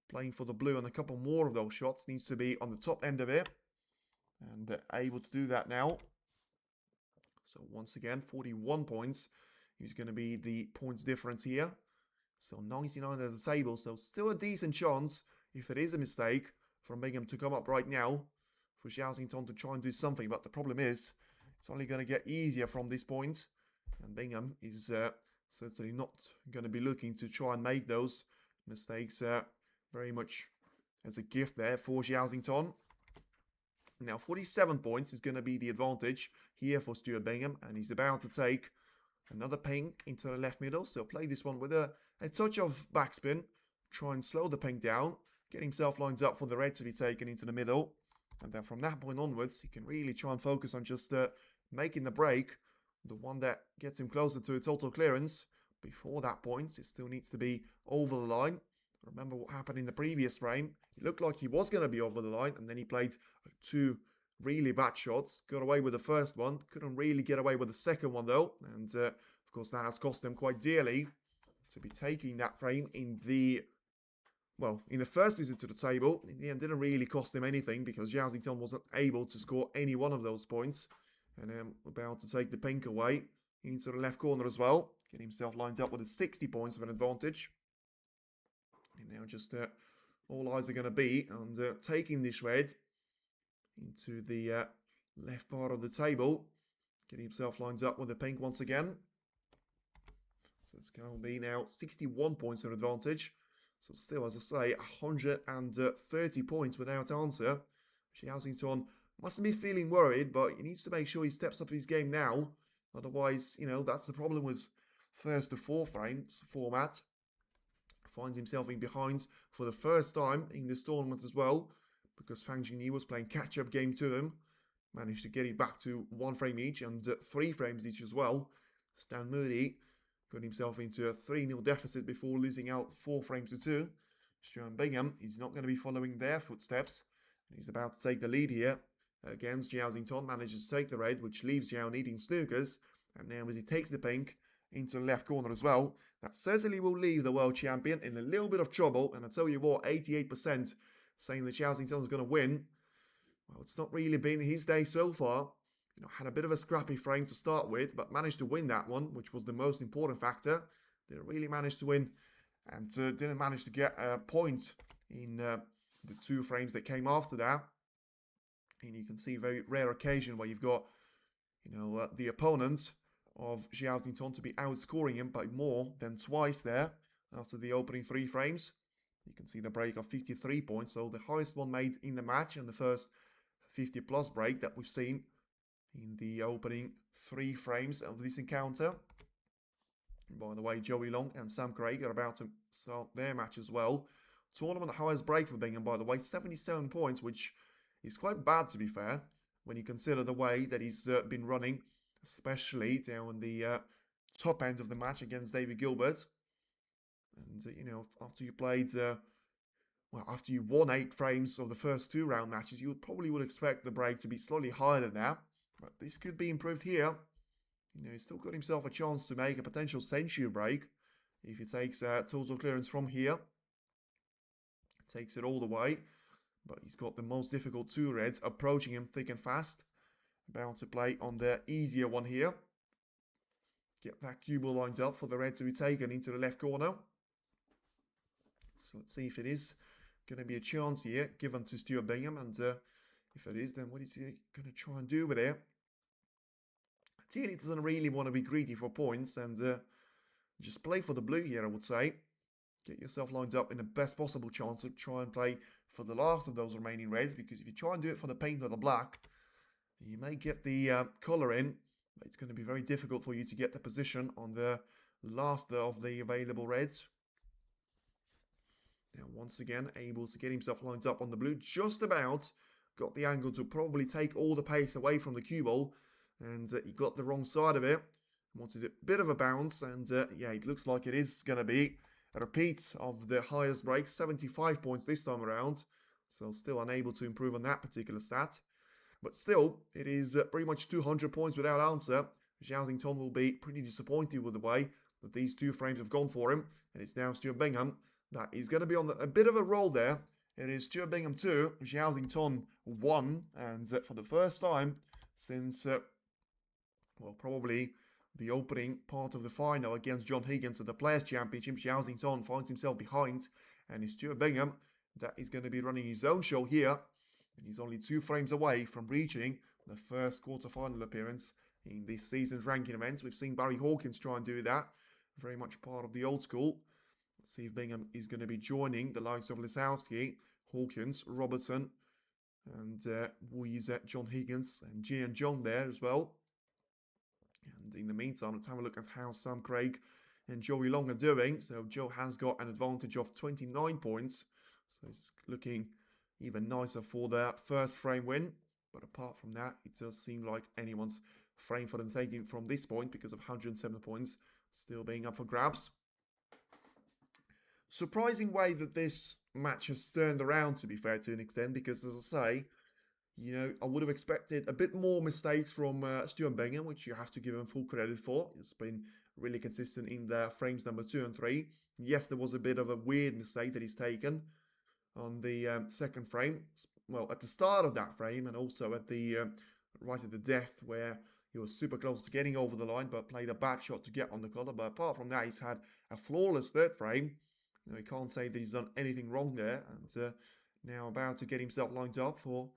Playing for the blue, and a couple more of those shots needs to be on the top end of it, and able to do that now. So once again, 41 points is going to be the points difference here. So 99 at the table. So still a decent chance, if it is a mistake, from Bingham to come up right now for Zhao to try and do something. But the problem is, it's only going to get easier from this point. And Bingham is certainly not going to be looking to try and make those mistakes very much as a gift there for Zhao. Now, 47 points is going to be the advantage here for Stuart Bingham, and he's about to take another pink into the left middle. So play this one with a touch of backspin, try and slow the pink down, get himself lined up for the red to be taken into the middle. And then from that point onwards, he can really try and focus on just making the break, the one that gets him closer to a total clearance. Before that point, it still needs to be over the line. Remember what happened in the previous frame. It looked like he was going to be over the line, and then he played two really bad shots. Got away with the first one. Couldn't really get away with the second one, though. And, of course, that has cost him quite dearly to be taking that frame in the first visit to the table. In the end, didn't really cost him anything because Zhao wasn't able to score any one of those points. And about to take the pink away into the left corner as well. Get himself lined up with a 60 points of an advantage. And now just all eyes are going to be on taking this red into the left part of the table. Get himself lined up with the pink once again. So it's going to be now 61 points of advantage. So still, as I say, 130 points without answer. Zhao mustn't be feeling worried, but he needs to make sure he steps up his game now. Otherwise, that's the problem with first to four frames format. Finds himself in behind for the first time in this tournament as well, because Fang Jingyi was playing catch-up game to him. Managed to get it back to 1 frame each and 3 frames each as well. Stan Moody got himself into a 3-0 deficit before losing out 4 frames to 2. Stuart Bingham is not going to be following their footsteps. He's about to take the lead here against Zhao Xington. Manages to take the red, which leaves Zhao needing snookers. And now as he takes the pink into the left corner as well, that certainly will leave the world champion in a little bit of trouble. And I tell you what, 88% saying that Zhao Xington is going to win. Well, it's not really been his day so far. Had a bit of a scrappy frame to start with, but managed to win that one, which was the most important factor. Didn't really manage to win, and didn't manage to get a point in the 2 frames that came after that. And you can see a very rare occasion where you've got, the opponent of Zhao Xington to be outscoring him by more than twice there after the opening 3 frames. You can see the break of 53 points, so the highest one made in the match and the first 50 plus break that we've seen in the opening 3 frames of this encounter. By the way, Joey Long and Sam Craig are about to start their match as well. Tournament highest break for Bingham, by the way, 77 points, which is quite bad to be fair, when you consider the way that he's been running, especially down the top end of the match against David Gilbert. And, after you played, after you won 8 frames of the first 2 round matches, you probably would expect the break to be slightly higher than that. But this could be improved here. He's still got himself a chance to make a potential century break if he takes total clearance from here. Takes it all the way. But he's got the most difficult 2 reds approaching him thick and fast. About to play on the easier one here. Get that cue ball lined up for the red to be taken into the left corner. So let's see if it is going to be a chance here given to Stuart Bingham. And if it is, then what is he going to try and do with it? Ideally, doesn't really want to be greedy for points and just play for the blue here, I would say. Get yourself lined up in the best possible chance to try and play for the last of those remaining reds, because if you try and do it for the pink or the black, you may get the colour in, but it's going to be very difficult for you to get the position on the last of the available reds. Now, once again, able to get himself lined up on the blue, just about got the angle to probably take all the pace away from the cue ball, and he got the wrong side of it. Wanted a bit of a bounce, and yeah, it looks like it is going to be a repeat of the highest break, 75 points this time around. So still unable to improve on that particular stat. But still, it is pretty much 200 points without answer. Zhao Xington will be pretty disappointed with the way that these 2 frames have gone for him. And it's now Stuart Bingham that is going to be on a bit of a roll there. It is Stuart Bingham 2, Zhao Xington 1. And for the first time since, probably the opening part of the final against John Higgins at the Players' Championship, Zhao Xington finds himself behind. And it's Stuart Bingham that is going to be running his own show here. And he's only 2 frames away from reaching the first quarter-final appearance in this season's ranking events. We've seen Barry Hawkins try and do that. Very much part of the old school. Let's see if Bingham is going to be joining the likes of Lisowski, Hawkins, Robertson, and John Higgins, and G and John there as well. And in the meantime, let's have a look at how Sam Craig and Long are doing. So Zhao has got an advantage of 29 points. So it's looking even nicer for their first frame win. But apart from that, it does seem like anyone's frame for them taking from this point because of 107 points still being up for grabs. Surprising way that this match has turned around, to be fair, to an extent, because as I say, you know, I would have expected a bit more mistakes from Stuart Bingham, which you have to give him full credit for. It's been really consistent in the frames number 2 and 3. Yes, there was a bit of a weird mistake that he's taken on the second frame. Well, at the start of that frame and also at the right at the death where he was super close to getting over the line but played a bad shot to get on the collar. But apart from that, he's had a flawless third frame. You know, he can't say that he's done anything wrong there, and now about to get himself lined up for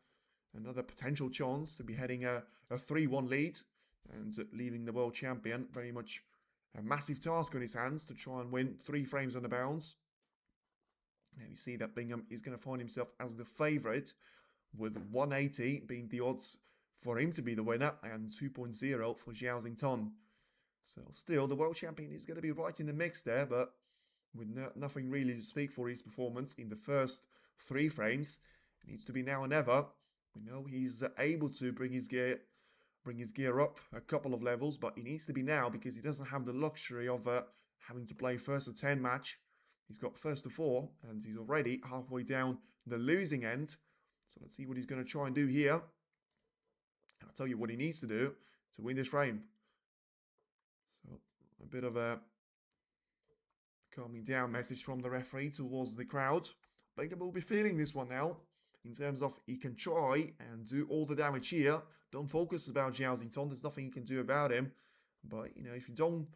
another potential chance to be heading a 3-1 lead and leaving the world champion very much a massive task on his hands to try and win 3 frames on the bounce. Now we see that Bingham is going to find himself as the favourite, with 180 being the odds for him to be the winner and 2.0 for Zhao Xington. So still, the world champion is going to be right in the mix there, but with nothing really to speak for his performance in the first 3 frames. It needs to be now or never. We know he's able to bring his gear up a couple of levels, but he needs to be now because he doesn't have the luxury of having to play first to 10 match. He's got first to 4, and he's already halfway down the losing end. So let's see what he's going to try and do here. And I'll tell you what he needs to do to win this frame. So a bit of a calming down message from the referee towards the crowd. Bingham will be feeling this one now, in terms of he can try and do all the damage here. Don't focus about Zhao Xington, there's nothing you can do about him. But, you know, if you don't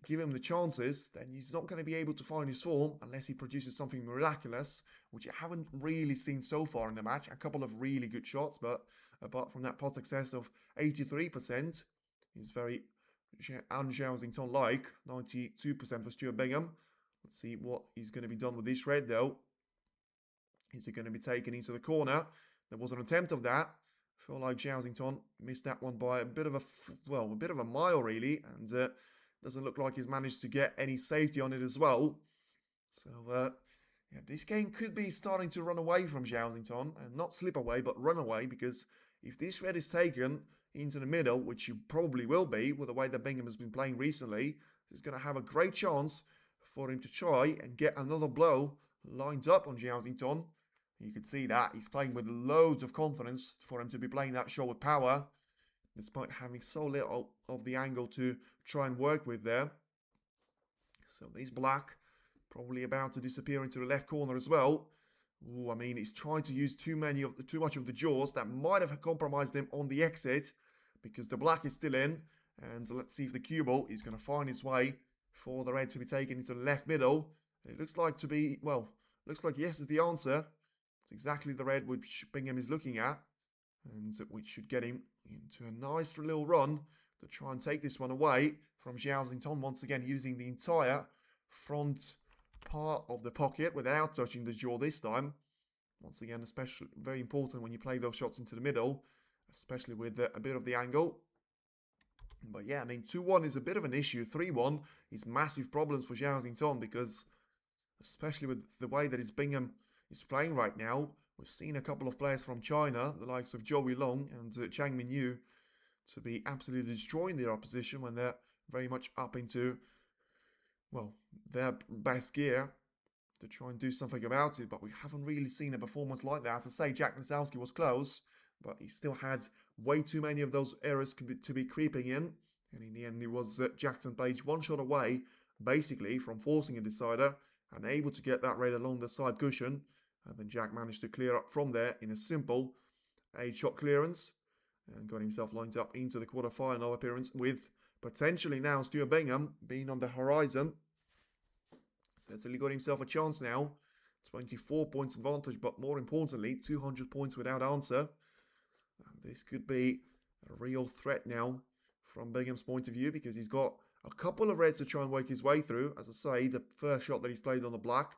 give him the chances, then he's not going to be able to find his form unless he produces something miraculous, which I haven't really seen so far in the match. A couple of really good shots, but apart from that pot success of 83%, he's very un-Zhao Xington-like, 92% for Stuart Bingham. Let's see what he's going to be done with this red, though. Is it going to be taken into the corner? There was an attempt of that. I feel like Zhao Xington missed that one by a bit of a mile, really, and doesn't look like he's managed to get any safety on it as well. So, yeah, this game could be starting to run away from Zhao Xington, and not slip away, but run away, because if this red is taken into the middle, which you probably will be with the way that Bingham has been playing recently, he's going to have a great chance for him to try and get another blow lined up on Zhao Xington. You can see that he's playing with loads of confidence for him to be playing that shot with power, despite having so little of the angle to try and work with there. So this black probably about to disappear into the left corner as well. Ooh, I mean, he's trying to use too much of the jaws. That might have compromised him on the exit, because the black is still in. And let's see if the cue ball is going to find its way for the red to be taken into the left middle. It looks like looks like yes is the answer. It's exactly the red which Bingham is looking at, and which should get him into a nice little run to try and take this one away from Zhao Xington, once again using the entire front part of the pocket without touching the jaw this time. Once again, especially very important when you play those shots into the middle, especially with a bit of the angle. But yeah, I mean, 2-1 is a bit of an issue. 3-1 is massive problems for Zhao Xington, because especially with the way that Bingham is playing right now, we've seen a couple of players from China, the likes of Long and Chang Minyu, to be absolutely destroying their opposition when they're very much up into, well, their best gear to try and do something about it. But we haven't really seen a performance like that. As I say, Jack Lisowski was close, but he still had way too many of those errors to be creeping in. And in the end, it was Jackson Page one shot away, basically, from forcing a decider and able to get that red along the side cushion. And then Jack managed to clear up from there in a simple 8-shot clearance and got himself lined up into the quarter-final appearance, with potentially now Stuart Bingham being on the horizon. Certainly got himself a chance now. 24 points advantage, but more importantly, 200 points without answer. And this could be a real threat now from Bingham's point of view, because he's got a couple of reds to try and work his way through. As I say, the first shot that he's played on the black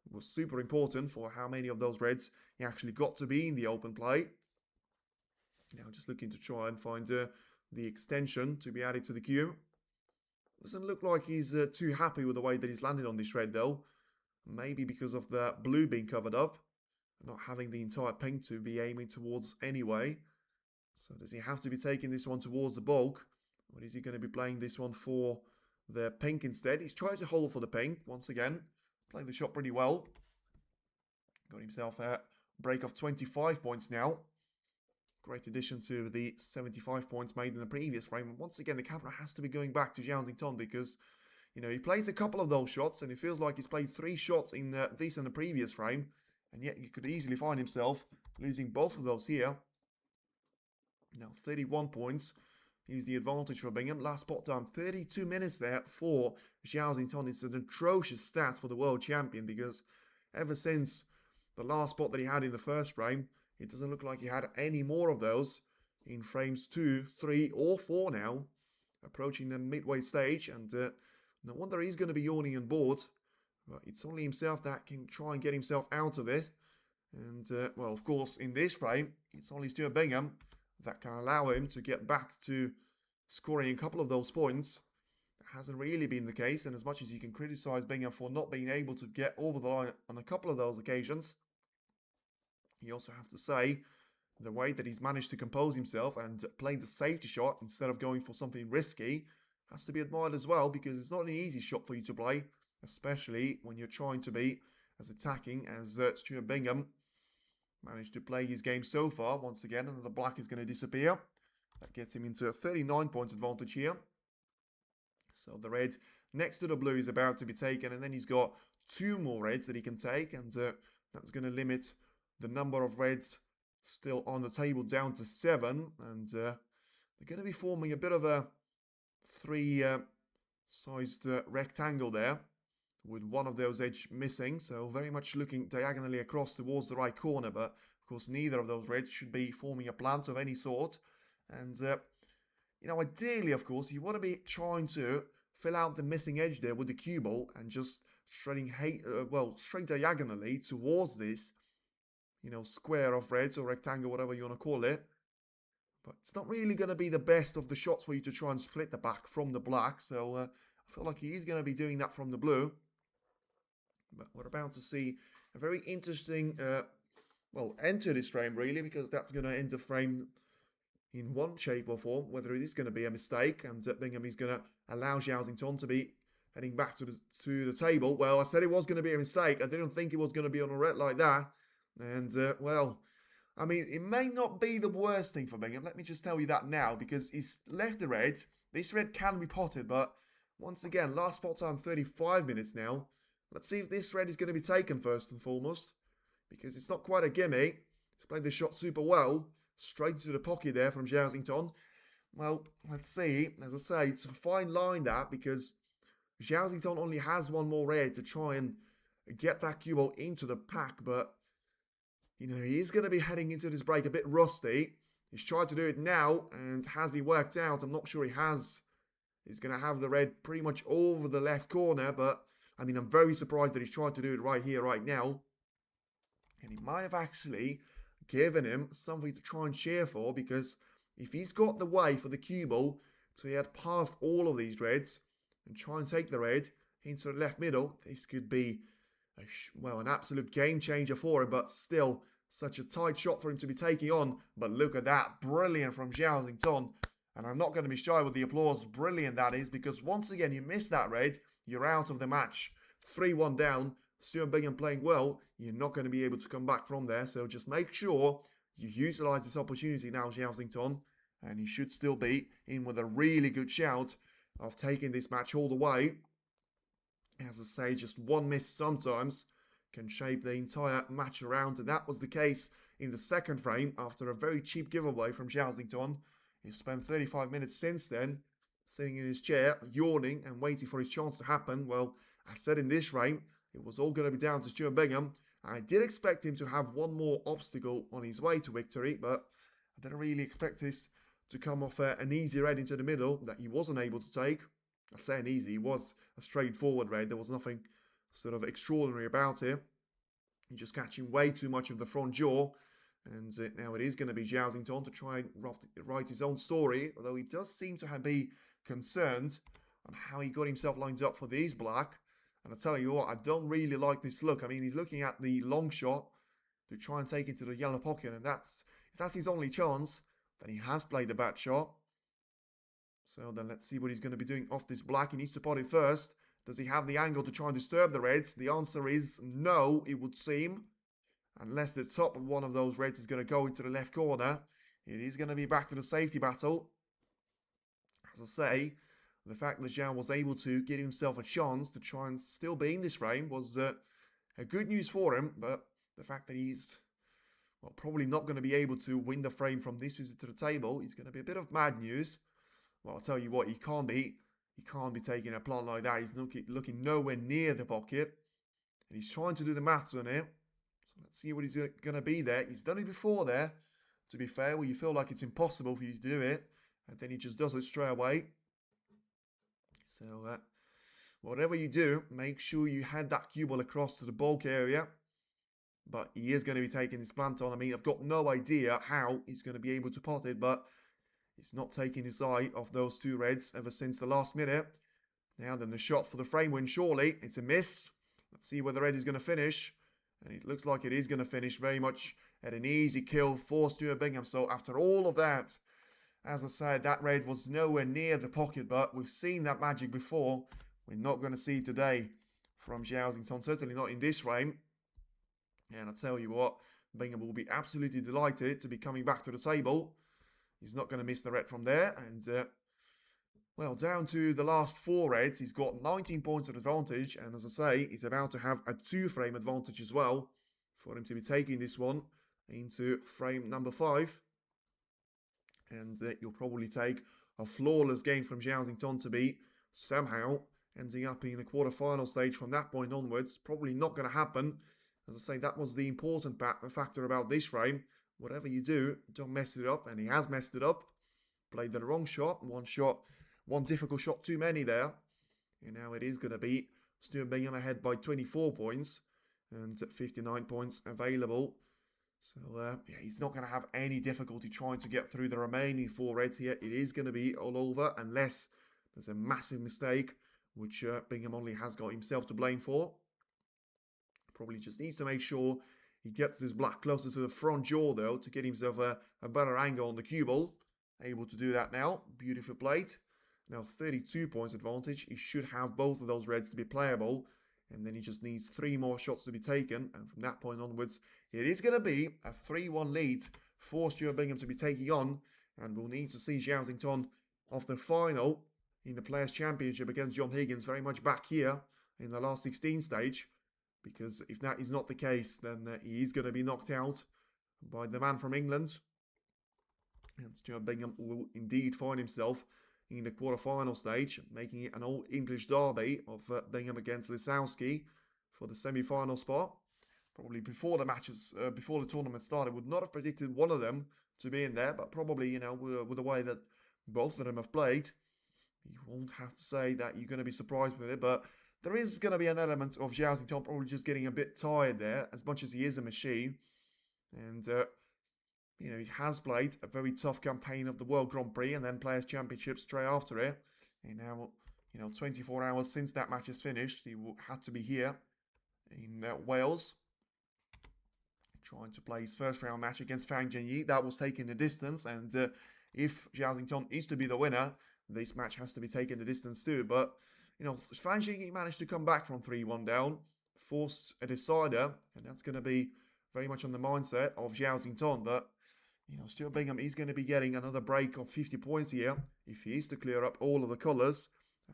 was super important for how many of those reds he actually got to be in the open play. Now just looking to try and find the extension to be added to the queue. Doesn't look like he's too happy with the way that he's landed on this red though. Maybe because of the blue being covered up, not having the entire pink to be aiming towards anyway. So does he have to be taking this one towards the bulk? Or is he going to be playing this one for the pink instead? He's trying to hold for the pink once again. Playing the shot pretty well. Got himself a break of 25 points now. Great addition to the 75 points made in the previous frame. And once again, the camera has to be going back to Zhao because, you know, he plays a couple of those shots and it feels like he's played 3 shots in this and the previous frame. And yet you could easily find himself losing both of those here. Now 31 points is the advantage for Bingham. Last pot time, 32 minutes there for Zhao Xington. It's an atrocious stat for the world champion because ever since the last spot that he had in the first frame, it doesn't look like he had any more of those in frames 2, 3 or 4 now. Approaching the midway stage and no wonder he's going to be yawning and bored. But it's only himself that can try and get himself out of it. And well, of course, in this frame, it's only Stuart Bingham that can allow him to get back to scoring a couple of those points. That hasn't really been the case, and as much as you can criticise Bingham for not being able to get over the line on a couple of those occasions, you also have to say the way that he's managed to compose himself and play the safety shot instead of going for something risky has to be admired as well, because it's not an easy shot for you to play, especially when you're trying to be as attacking as Stuart Bingham managed to play his game so far. Once again, another black is going to disappear. That gets him into a 39 points advantage here. So the red next to the blue is about to be taken, and then he's got 2 more reds that he can take, and that's going to limit the number of reds still on the table down to 7, and they're going to be forming a bit of a 3-sized rectangle there, with one of those edges missing, so very much looking diagonally across towards the right corner, but of course neither of those reds should be forming a plant of any sort. And you know, ideally, of course, you want to be trying to fill out the missing edge there with the cue ball and just straight diagonally towards this, you know, square of reds or rectangle, whatever you want to call it. But it's not really going to be the best of the shots for you to try and split the back from the black, so I feel like he is going to be doing that from the blue. But we're about to see a very interesting, end to this frame, really, because that's going to end the frame in one shape or form, whether it is going to be a mistake, and Bingham is going to allow Zhao Xington to be heading back to the table. Well, I said it was going to be a mistake. I didn't think it was going to be on a red like that. And, well, I mean, it may not be the worst thing for Bingham. Let me just tell you that now, because he's left the red. This red can be potted, but once again, last pot time, 35 minutes now. Let's see if this red is going to be taken first and foremost, because it's not quite a gimme. He's played the shot super well. Straight to the pocket there from Zhao Xington. Well, let's see. As I say, it's a fine line that, because Zhao Xington only has 1 more red to try and get that cue ball into the pack, but you know, he is going to be heading into this break a bit rusty. He's tried to do it now, and has he worked out? I'm not sure he has. He's going to have the red pretty much over the left corner, but I mean, I'm very surprised that he's tried to do it right here, right now. And he might have actually given him something to try and cheer for, because if he's got the way for the cue ball to head past all of these reds and try and take the red into the left middle, this could be an absolute game changer for him, but still such a tight shot for him to be taking on. But look at that, brilliant from Zhao Xington, and I'm not going to be shy with the applause. Brilliant that is, because once again you miss that red, you're out of the match. 3-1 down. Stuart Bingham playing well, you're not going to be able to come back from there, so just make sure you utilise this opportunity now, Zhao Xington, and you should still be in with a really good shout of taking this match all the way. As I say, just one miss sometimes can shape the entire match around, and that was the case in the second frame after a very cheap giveaway from Zhao Xington. He spent 35 minutes since then sitting in his chair, yawning and waiting for his chance to happen. Well, I said in this frame, it was all going to be down to Stuart Bingham. I did expect him to have 1 more obstacle on his way to victory, but I didn't really expect this to come off an easy red into the middle that he wasn't able to take. I say an easy, it was a straightforward red. There was nothing sort of extraordinary about it. He's just catching way too much of the front jaw. And now it is going to be Zhao Xington to try and write his own story, although he does seem to be concerned on how he got himself lined up for this black. And I tell you what, I don't really like this look. I mean, he's looking at the long shot to try and take it to the yellow pocket, and if that's his only chance, then he has played a bad shot. So then let's see what he's going to be doing off this black. He needs to pot it first. Does he have the angle to try and disturb the reds? The answer is no, it would seem. Unless the top of one of those reds is going to go into the left corner. It is going to be back to the safety battle. As I say, the fact that Zhao was able to give himself a chance to try and still be in this frame was a good news for him. But the fact that he's, well, probably not going to be able to win the frame from this visit to the table is going to be a bit of bad news. Well, I'll tell you what, he can't be taking a plant like that. He's looking nowhere near the pocket. And he's trying to do the maths on it. So let's see what he's going to be there. He's done it before there, to be fair, where you feel like it's impossible for you to do it. And then he just does it straight away. So, whatever you do, make sure you head that cue ball across to the bulk area. But he is going to be taking this plant on. I mean, I've got no idea how he's going to be able to pot it, but he's not taking his eye off those two reds ever since the last minute. Now then, the shot for the frame win, surely. It's a miss. Let's see where the red is going to finish. And it looks like it is going to finish very much at an easy kill for Stuart Bingham. So after all of that, as I said, that red was nowhere near the pocket, but we've seen that magic before. We're not going to see it today from Zhao, certainly not in this frame. And I tell you what, Bingham will be absolutely delighted to be coming back to the table. He's not going to miss the red from there. And, well, down to the last four reds, he's got 19 points of advantage. And as I say, he's about to have a 2-frame advantage as well for him to be taking this one into frame number 5. And you'll probably take a flawless game from Zhao to be somehow ending up in the quarterfinal stage from that point onwards. Probably not going to happen. As I say, that was the important factor about this frame. Whatever you do, don't mess it up. And he has messed it up. Played the wrong shot. One difficult shot too many there. And now it is going to be Stuart Bingham ahead by 24 points. And 59 points available. So, yeah, he's not going to have any difficulty trying to get through the remaining 4 reds here. It is going to be all over unless there's a massive mistake, which Bingham only has got himself to blame for. Probably just needs to make sure he gets this black closer to the front jaw, though, to get himself a better angle on the cue ball. Able to do that now. Beautiful plate. Now 32 points advantage. He should have both of those reds to be playable. And then he just needs 3 more shots to be taken. And from that point onwards, it is going to be a 3-1 lead for Stuart Bingham to be taking on. And we'll need to see Zhao off the final in the Players' Championship against John Higgins very much back here in the last 16 stage. Because if that is not the case, then he is going to be knocked out by the man from England. And Stuart Bingham will indeed find himself in the quarter-final stage, making it an all-English derby of Bingham against Lisowski for the semi-final spot. Probably before the tournament started, would not have predicted one of them to be in there, but probably, you know, with the way that both of them have played, you won't have to say that you're going to be surprised with it, but there is going to be an element of Zhao probably just getting a bit tired there, as much as he is a machine. And, you know, he has played a very tough campaign of the World Grand Prix and then Players' Championship straight after it. And now, you know, 24 hours since that match is finished, he had to be here in Wales, trying to play his first round match against Fang Jianyi. That was taking the distance, and if Zhao is to be the winner, this match has to be taking the distance too. But, you know, Fang Jianyi managed to come back from 3-1 down, forced a decider, and that's going to be very much on the mindset of Zhao. But, you know, Stuart Bingham is going to be getting another break of 50 points here if he is to clear up all of the colours.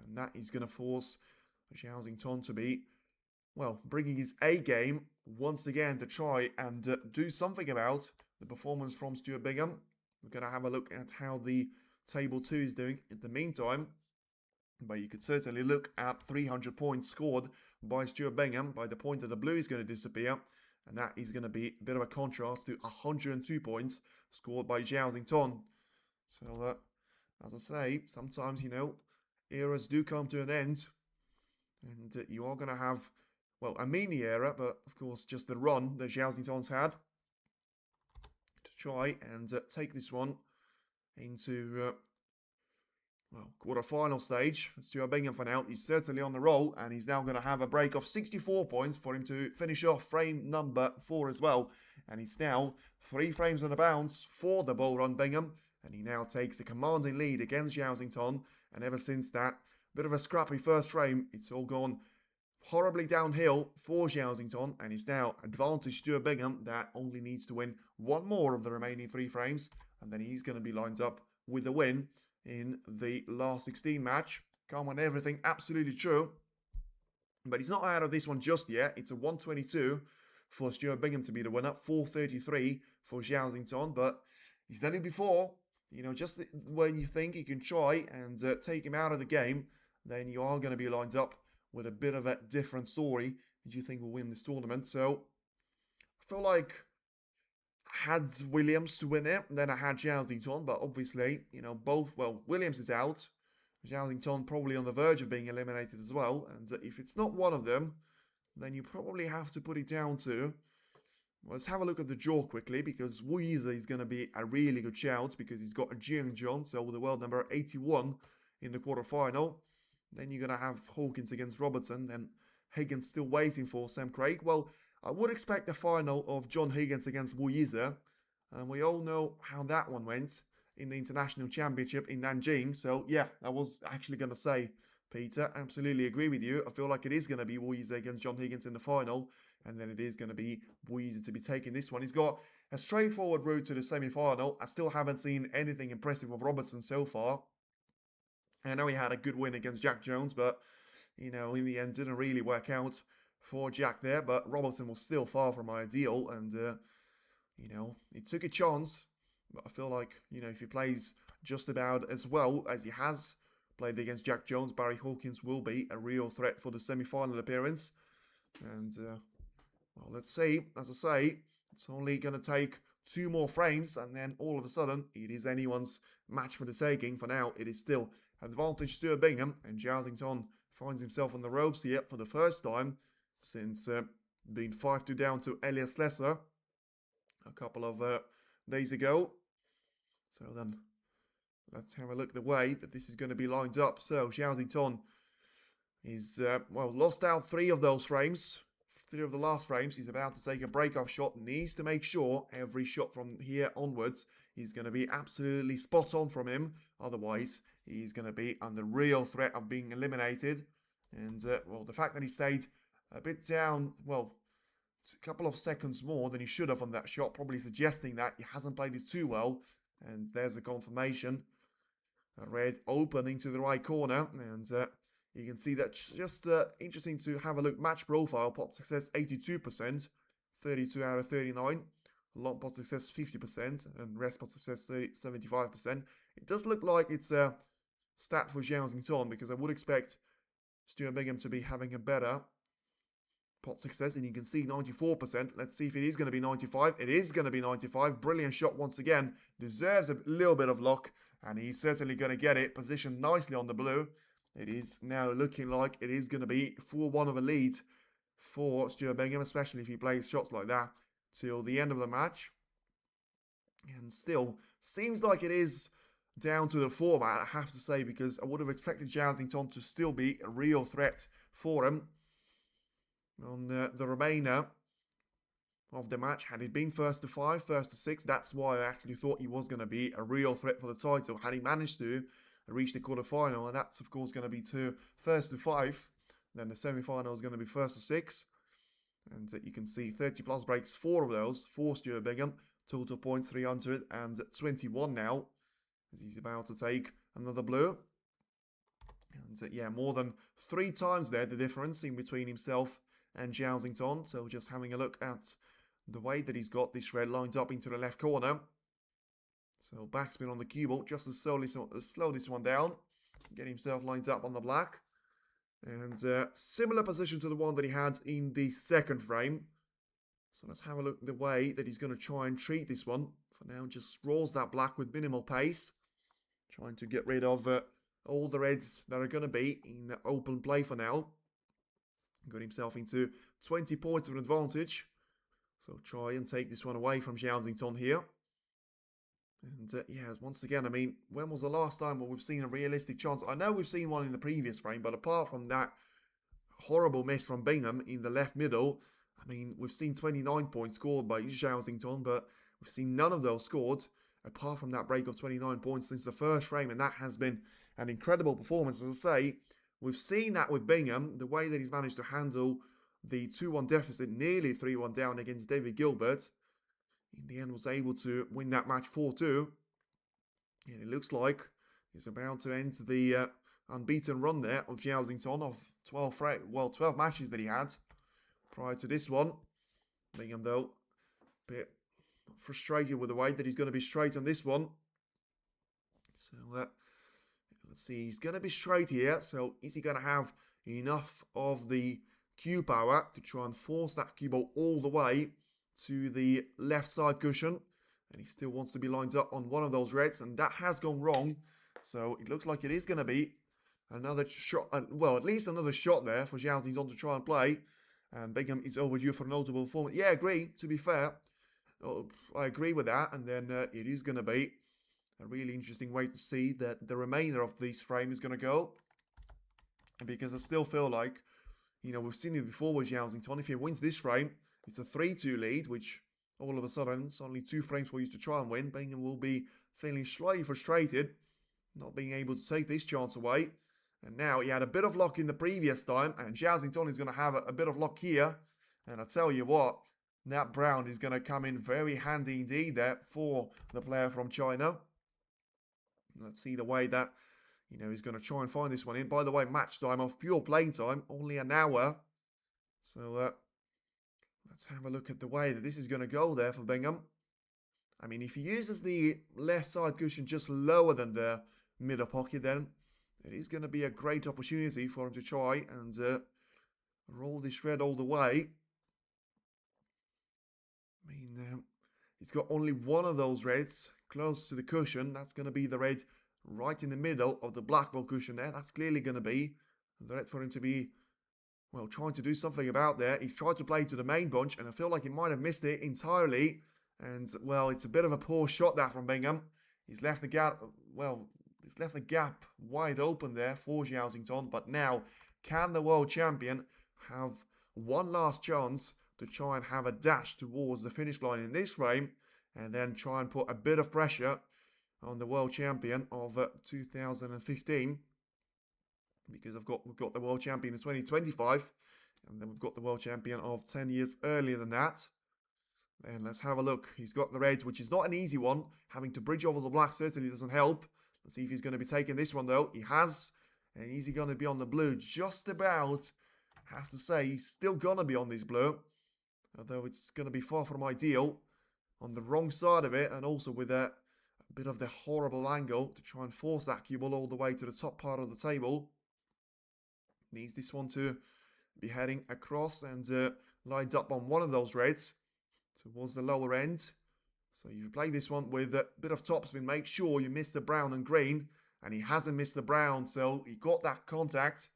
And that is going to force Zhao to be, well, bringing his A game once again to try and do something about the performance from Stuart Bingham. We're going to have a look at how the Table 2 is doing in the meantime. But you could certainly look at 300 points scored by Stuart Bingham by the point that the blue is going to disappear. And that is going to be a bit of a contrast to 102 points scored by Zhao. So, as I say, sometimes, you know, eras do come to an end. And you are going to have, well, a mini era, but of course just the run that Zhao had to try and take this one into well, quarter-final stage. Stuart Bingham for now. He's certainly on the roll, and he's now going to have a break of 64 points for him to finish off frame number 4 as well. And he's now 3 frames on the bounce for the bull run Bingham, and he now takes a commanding lead against Zhao. And ever since that bit of a scrappy first frame, it's all gone horribly downhill for Zhao, and he's now advantage Stuart Bingham that only needs to win one more of the remaining 3 frames, and then he's going to be lined up with the win in the last 16 match. Can't win everything, absolutely true. But he's not out of this one just yet. It's a 122 for Stuart Bingham to be the winner, 433 for Zhao, but he's done it before. You know, just when you think you can try and take him out of the game, then you are going to be lined up with a bit of a different story that you think will win this tournament. So I feel like I had Williams to win it, and then I had Zhao, but obviously, you know, both, well, Williams is out, Zhao probably on the verge of being eliminated as well, and if it's not one of them, then you probably have to put it down to, well, let's have a look at the draw quickly, because Wu Yize is going to be a really good shout, because he's got a John, so with the world number 81 in the quarterfinal. Then you're going to have Hawkins against Robertson, then Higgins still waiting for Sam Craig. Well, I would expect the final of John Higgins against Wu Yize, and we all know how that one went in the International Championship in Nanjing. So yeah, I was actually going to say, Peter, absolutely agree with you. I feel like it is going to be Wu Yize against John Higgins in the final, and then it is going to be Wu Yize to be taking this one. He's got a straightforward route to the semi-final. I still haven't seen anything impressive of Robertson so far. I know he had a good win against Jack Jones, but, you know, in the end, didn't really work out for Jack there. But Robertson was still far from ideal, and, you know, he took a chance. But I feel like, you know, if he plays just about as well as he has played against Jack Jones, Barry Hawkins will be a real threat for the semi-final appearance. And, well, let's see. As I say, it's only going to take 2 more frames, and then all of a sudden, it is anyone's match for the taking. For now, it is still advantage Stuart Bingham, and Zhao finds himself on the ropes here for the first time since being 5-2 down to Elias Lesser a couple of days ago. So then, let's have a look at the way that this is going to be lined up. So, Zhao is, well, lost out 3 of those frames. 3 of the last frames. He's about to take a breakoff shot. Needs to make sure every shot from here onwards is going to be absolutely spot on from him. Otherwise, he's going to be under real threat of being eliminated. And, well, the fact that he stayed a bit down, well, a couple of seconds more than he should have on that shot, probably suggesting that he hasn't played it too well. And there's a confirmation. A red opening to the right corner. And you can see that just interesting to have a look. Match profile, pot success 82%, 32 out of 39. Long pot success 50%, and rest pot success 75%. It does look like it's a stat for Zhao, because I would expect Stuart Bingham to be having a better pot success, and you can see 94%. Let's see if it is going to be 95. It is going to be 95. Brilliant shot once again. Deserves a little bit of luck, and he's certainly going to get it. Positioned nicely on the blue. It is now looking like it is going to be 4-1 of a lead for Stuart Bingham, especially if he plays shots like that till the end of the match. And still, seems like it is down to the format, I have to say, because I would have expected Zhao to still be a real threat for him on the remainder of the match. Had it been first to 5, first to 6, that's why I actually thought he was going to be a real threat for the title. Had he managed to reach the quarterfinal, and that's of course going to be first to 5, then the semi-final is going to be first to 6. And you can see 30 plus breaks, 4 of those for Stuart Bingham. Total points 321 now, as he's about to take another blue. And yeah, more than 3 times there, the difference in between himself and Zhao. So just having a look at the way that he's got this red lined up into the left corner. So backspin on the cue ball, just to slow this one down. Get himself lined up on the black. And similar position to the one that he had in the second frame. So let's have a look at the way that he's going to try and treat this one. For now, just rolls that black with minimal pace. Trying to get rid of all the reds that are going to be in open play for now. Got himself into 20 points of an advantage. So try and take this one away from Zhao here. And yeah, once again, I mean, when was the last time where we've seen a realistic chance? I know we've seen one in the previous frame, but apart from that horrible miss from Bingham in the left middle, I mean, we've seen 29 points scored by Zhao, but we've seen none of those scored, apart from that break of 29 points since the first frame, and that has been an incredible performance. As I say, we've seen that with Bingham, the way that he's managed to handle the 2-1 deficit, nearly 3-1 down against David Gilbert. In the end, was able to win that match 4-2. And it looks like he's about to end the unbeaten run there of Zhao of 12 matches that he had prior to this one. Bingham, though, a bit frustrated with the way that he's going to be straight on this one. So let's see, he's going to be straight here. So is he going to have enough of the cue power to try and force that cue ball all the way to the left side cushion? And he still wants to be lined up on one of those reds, and that has gone wrong. So it looks like it is going to be another shot, well, at least another shot there for Zhao to try and play. And Bingham is overdue for a notable performance. Yeah, I agree, to be fair. I agree with that. And then it is going to be a really interesting way to see that the remainder of this frame is going to go. Because I still feel like, you know, we've seen it before with Zhao. If he wins this frame, it's a 3-2 lead, which all of a sudden, it's only 2 frames for you to try and win. Bingham will be feeling slightly frustrated, not being able to take this chance away. And now he had a bit of luck in the previous time, and Zhao is going to have a bit of luck here. And I tell you what, that brown is going to come in very handy indeed there for the player from China. Let's see the way that, you know, he's going to try and find this one in. By the way, match time of pure playing time, only an hour. So let's have a look at the way that this is going to go there for Bingham. I mean, if he uses the left side cushion just lower than the middle pocket, then it is going to be a great opportunity for him to try and roll this red all the way. I mean, he's got only one of those reds close to the cushion. That's going to be the red right in the middle of the black ball cushion there. That's clearly going to be the red for him to be, well, trying to do something about there. He's tried to play to the main bunch, and I feel like he might have missed it entirely. And, well, it's a bit of a poor shot that from Bingham. He's left the gap, well, he's left the gap wide open there for Zhao. But now, can the world champion have one last chance to try and have a dash towards the finish line in this frame, and then try and put a bit of pressure on the world champion of 2015? Because we've got the world champion in 2025, and then we've got the world champion of 10 years earlier than that. And let's have a look. He's got the reds, which is not an easy one. Having to bridge over the black certainly doesn't help. Let's see if he's going to be taking this one, though. He has. And is he going to be on the blue? Just about. I have to say, he's still going to be on this blue. Although it's going to be far from ideal. On the wrong side of it, and also with a bit of the horrible angle to try and force that cue ball all the way to the top part of the table. Needs this one to be heading across and lined up on one of those reds towards the lower end. So you play this one with a bit of topspin. Make sure you miss the brown and green. And he hasn't missed the brown, so he got that contact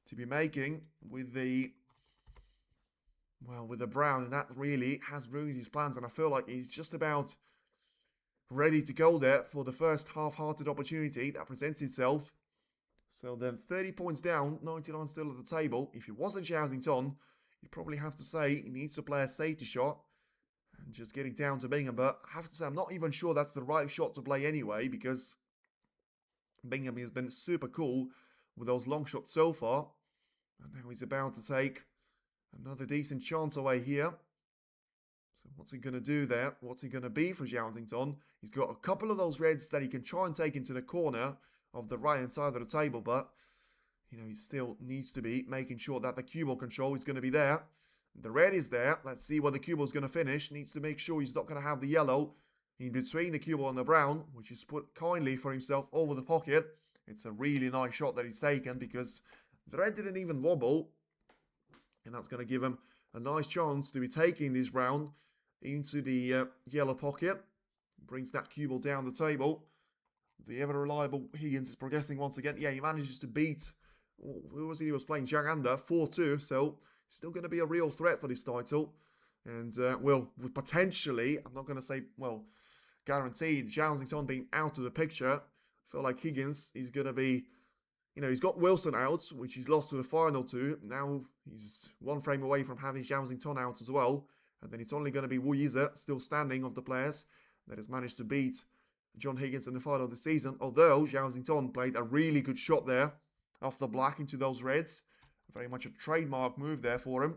to be making with the, well, with the brown. And that really has ruined his plans. And I feel like he's just about ready to go there for the first half-hearted opportunity that presents itself. So then 30 points down, 99 still at the table. If it wasn't Zhao, you'd probably have to say he needs to play a safety shot and just getting down to Bingham. But I have to say, I'm not even sure that's the right shot to play anyway, because Bingham has been super cool with those long shots so far. And now he's about to take another decent chance away here. So what's he going to do there? What's he going to be for Zhao? He's got a couple of those reds that he can try and take into the corner of the right hand side of the table, but you know, he still needs to be making sure that the cue ball control is going to be there. The red is there. Let's see where the cue ball is going to finish. Needs to make sure he's not going to have the yellow in between the cue ball and the brown, which is put kindly for himself over the pocket. It's a really nice shot that he's taken, because the red didn't even wobble, and that's going to give him a nice chance to be taking this round into the yellow pocket. Brings that cue ball down the table. The ever-reliable Higgins is progressing once again. Yeah, he manages to beat, who was he? He was playing Jaganda 4-2, so still going to be a real threat for this title. And, well, potentially, I'm not going to say, well, guaranteed. Zhao being out of the picture. I feel like Higgins is going to be, he's got Wilson out, which he's lost to the final two. Now he's one frame away from having Zhao out as well. And then it's only going to be Wu Yize still standing of the players that has managed to beat John Higgins in the final of the season. Although Zhao played a really good shot there off the black into those reds. Very much a trademark move there for him.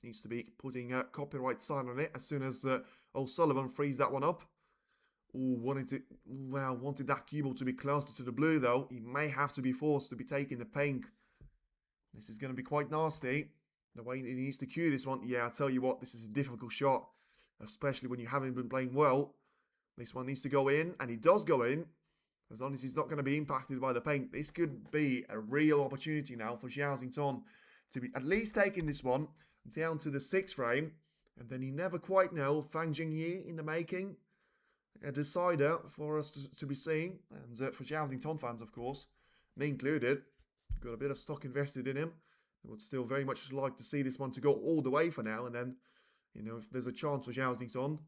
Needs to be putting a copyright sign on it as soon as O'Sullivan frees that one up. Ooh, wanted that cue ball to be closer to the blue though. He may have to be forced to be taking the pink. This is going to be quite nasty. The way he needs to cue this one. Yeah, I tell you what, this is a difficult shot. Especially when you haven't been playing well. This one needs to go in, and he does go in. As long as he's not going to be impacted by the pink. This could be a real opportunity now for Zhao to be at least taking this one down to the 6th frame. And then you never quite know. Fang Jingyi in the making. A decider for us to be seeing. And for Zhao fans, of course. Me included. Got a bit of stock invested in him. I would still very much like to see this one to go all the way for now. And then, if there's a chance for Zhao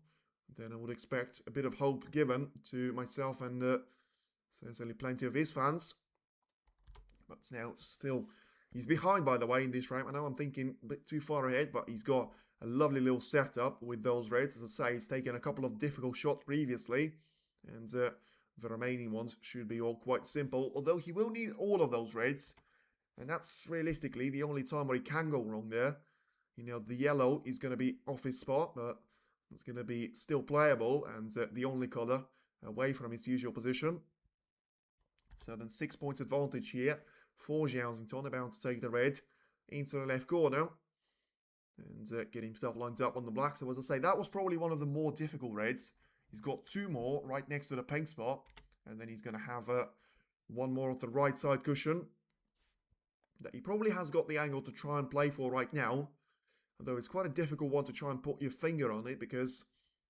then I would expect a bit of hope given to myself and certainly plenty of his fans. But now still, he's behind, by the way, in this frame. I know I'm thinking a bit too far ahead, but he's got a lovely little setup with those reds. As I say, he's taken a couple of difficult shots previously. And the remaining ones should be all quite simple. Although he will need all of those reds. And that's realistically the only time where he can go wrong there. The yellow is going to be off his spot, but it's going to be still playable. And the only colour away from its usual position. So then 6 points advantage here for Zhao about to take the red into the left corner. And get himself lined up on the black. So as I say, that was probably one of the more difficult reds. He's got 2 more right next to the pink spot. And then he's going to have one more of the right side cushion. That he probably has got the angle to try and play for right now. Although it's quite a difficult one to try and put your finger on it. Because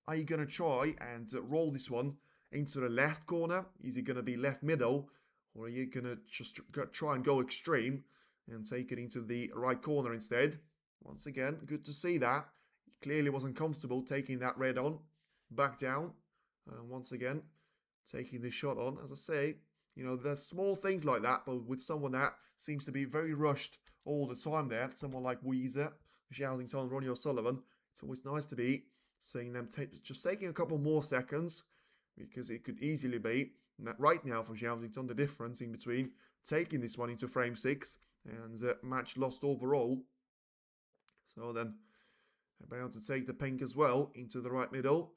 are you going to try and roll this one into the left corner? Is it going to be left middle? Or are you going to just try and go extreme and take it into the right corner instead? Once again, good to see that. He clearly wasn't comfortable taking that red on. Back down. And once again, taking this shot on. As I say, there's small things like that. But with someone that seems to be very rushed all the time there. Someone like Wu Yize, Zhao Ronnie O'Sullivan. It's always nice to be seeing them just taking a couple more seconds. Because it could easily be that right now for Zhao the difference in between taking this one into frame 6 and match lost overall. So then about to take the pink as well into the right middle.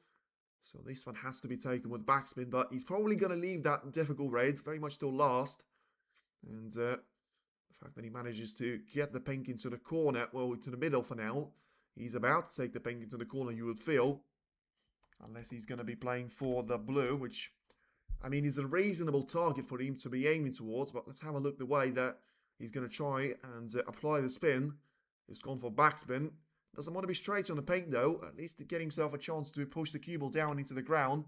So this one has to be taken with backspin, but he's probably going to leave that difficult red very much till last. And the fact that he manages to get the pink into the corner, well, into the middle for now. He's about to take the pink into the corner, you would feel. Unless he's going to be playing for the blue, which, is a reasonable target for him to be aiming towards. But let's have a look the way that he's going to try and apply the spin. He's gone for backspin. Doesn't want to be straight on the pink though. At least to get himself a chance to push the cue ball down into the ground.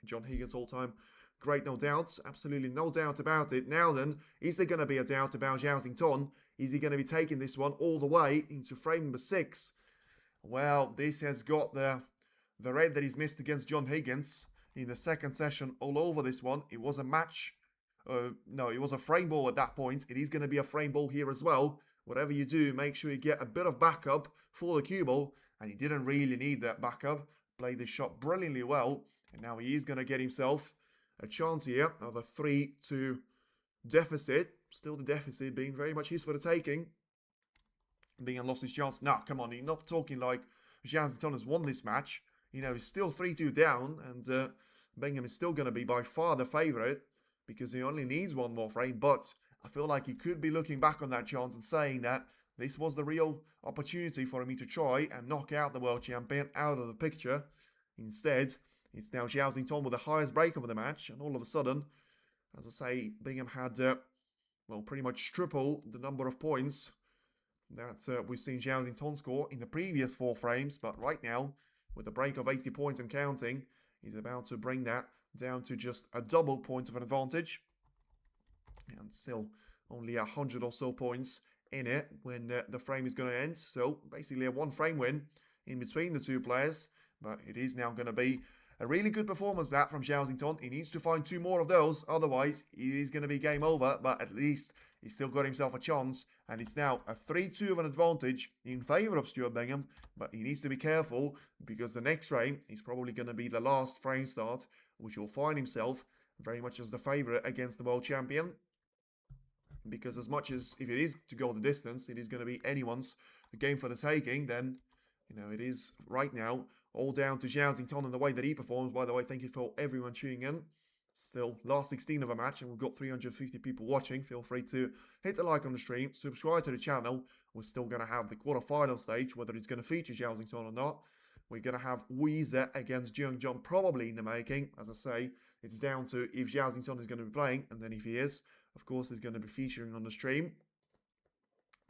John Higgins all-time great, no doubt. Absolutely no doubt about it. Now then, is there going to be a doubt about Zhao? Is he going to be taking this one all the way into frame number 6? Well, this has got the red that he's missed against John Higgins in the second session all over this one. It was a match. No, it was a frame ball at that point. It is going to be a frame ball here as well. Whatever you do, make sure you get a bit of backup for the cue ball. And he didn't really need that backup. Played this shot brilliantly well. And now he is going to get himself a chance here of a 3-2 deficit. Still the deficit being very much his for the taking. Bingham lost his chance. Nah, come on. You're not talking like Zhao has won this match. He's still 3-2 down. And Bingham is still going to be by far the favourite. Because he only needs one more frame. But I feel like he could be looking back on that chance and saying that this was the real opportunity for him to try and knock out the world champion out of the picture. Instead, it's now Zhao with the highest break of the match. And all of a sudden, as I say, Bingham had, pretty much triple the number of points that we've seen Zhao score in the previous 4 frames. But right now, with a break of 80 points and counting, he's about to bring that down to just a double point of an advantage. And still only 100 or so points in it when the frame is going to end. So basically a 1 frame win in between the 2 players. But it is now going to be a really good performance that from Zhao. He needs to find 2 more of those, otherwise it is going to be game over. But at least he's still got himself a chance, and it's now a 3-2 of an advantage in favour of Stuart Bingham. But he needs to be careful, because the next frame is probably going to be the last frame start, which will find himself very much as the favourite against the world champion. Because as much as if it is to go the distance, it is going to be anyone's game for the taking, then, it is right now all down to Zhao and the way that he performs. By the way, thank you for everyone tuning in. Still, last 16 of a match, and we've got 350 people watching. Feel free to hit the like on the stream, subscribe to the channel. We're still going to have the quarterfinal stage, whether it's going to feature Zhao or not. We're going to have Weezer against John probably in the making. As I say, it's down to if Zhao is going to be playing, and then if he is, of course, he's going to be featuring on the stream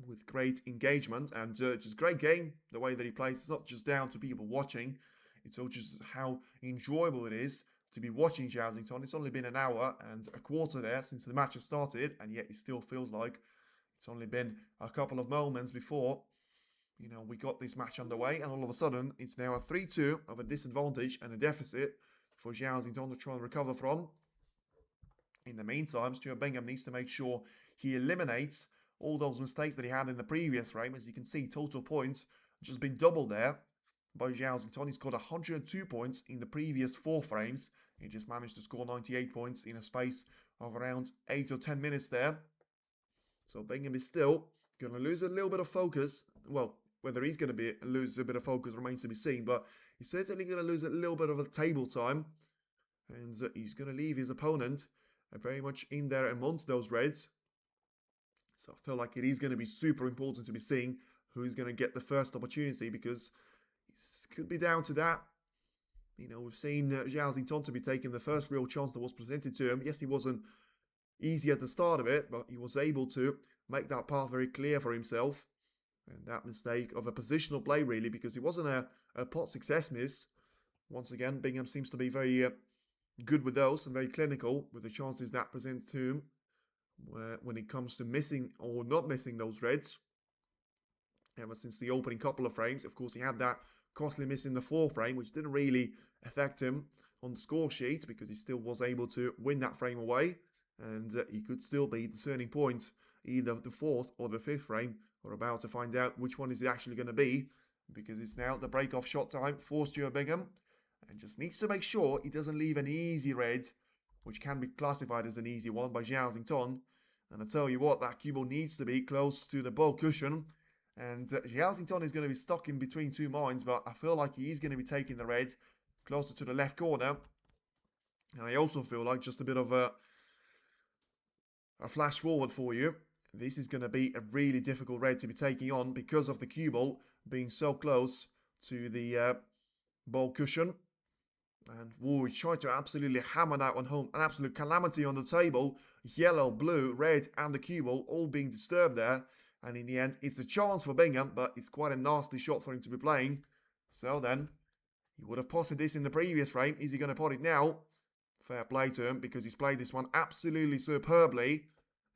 with great engagement and just great game. The way that he plays, it's not just down to people watching, it's all just how enjoyable it is to be watching Zhao. It's only been an hour and a quarter there since the match has started, and yet it still feels like it's only been a couple of moments before we got this match underway, and all of a sudden it's now a 3-2 of a disadvantage and a deficit for Zhao to try and recover from. In the meantime, Stuart Bingham needs to make sure he eliminates all those mistakes that he had in the previous frame. As you can see, total points just been doubled there by Zhao. He scored 102 points in the previous 4 frames. He just managed to score 98 points in a space of around 8 or 10 minutes there. So Bingham is still going to lose a little bit of focus. Well, whether he's going to lose a bit of focus remains to be seen, but he's certainly going to lose a little bit of a table time. And he's going to leave his opponent very much in there amongst those reds. So I feel like it is going to be super important to be seeing who is going to get the first opportunity, because it could be down to that. We've seen Zhao to be taking the first real chance that was presented to him. Yes, he wasn't easy at the start of it, but he was able to make that path very clear for himself. And that mistake of a positional play, really, because it wasn't a pot success miss. Once again, Bingham seems to be very good with those and very clinical with the chances that presents to him when it comes to missing or not missing those reds. Ever since the opening couple of frames, of course, he had that costly miss in the 4th frame, which didn't really affect him on the score sheet, because he still was able to win that frame away, and he could still be the turning point, either the 4th or the 5th frame. We're about to find out which one is it actually going to be, because it's now the break-off shot time for Stuart Bingham, and just needs to make sure he doesn't leave an easy red, which can be classified as an easy one by Zhao. And I tell you what, that cue ball needs to be close to the ball cushion, and Zhao is going to be stuck in between 2 minds, but I feel like he is going to be taking the red closer to the left corner. And I also feel like, just a bit of a flash forward for you, this is going to be a really difficult red to be taking on because of the cue ball being so close to the ball cushion. And he's trying to absolutely hammer that one home. An absolute calamity on the table. Yellow, blue, red, and the cue ball all being disturbed there. And in the end, it's a chance for Bingham, but it's quite a nasty shot for him to be playing. So then, he would have potted this in the previous frame. Is he going to pot it now? Fair play to him, because he's played this one absolutely superbly.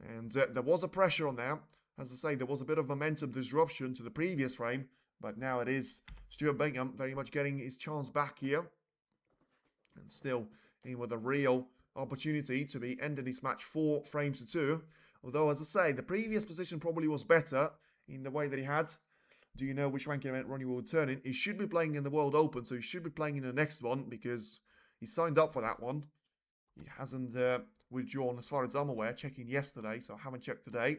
And there was a pressure on there. As I say, there was a bit of momentum disruption to the previous frame. But now it is Stuart Bingham very much getting his chance back here. And still in with a real opportunity to be ending this match 4 frames to 2. Although, as I say, the previous position probably was better in the way that he had. Do you know which ranking event Ronnie will return in? He should be playing in the World Open, so he should be playing in the next one, because he signed up for that one. He hasn't withdrawn, as far as I'm aware, checking yesterday, so I haven't checked today,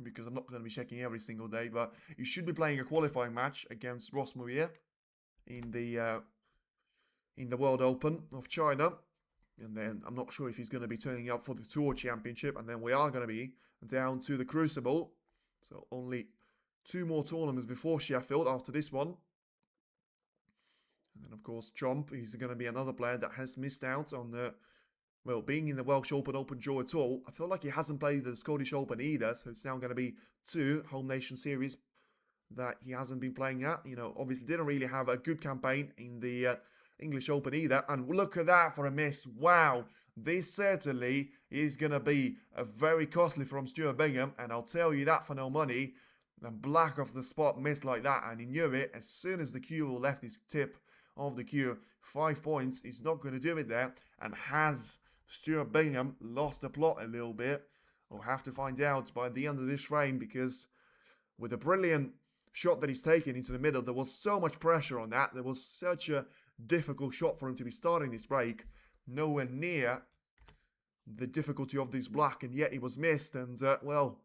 because I'm not going to be checking every single day. But he should be playing a qualifying match against Ross Muir in the World Open of China. And then I'm not sure if he's going to be turning up for the Tour Championship. And then we are going to be down to the Crucible. So only 2 more tournaments before Sheffield after this one. And then, of course, Trump, he's going to be another player that has missed out on being in the Welsh Open draw at all. I feel like he hasn't played the Scottish Open either. So it's now going to be 2 Home Nation Series that he hasn't been playing at. Obviously didn't really have a good campaign in the English Open either. And look at that for a miss. Wow. This certainly is going to be very costly from Stuart Bingham. And I'll tell you that for no money. Then black off the spot missed like that, and he knew it as soon as the cue ball left his tip of the cue. 5 points, he's not going to do it there, and has Stuart Bingham lost the plot a little bit? We'll have to find out by the end of this frame, because with a brilliant shot that he's taken into the middle, there was so much pressure on that. There was such a difficult shot for him to be starting this break. Nowhere near the difficulty of this black, and yet he was missed. And, well,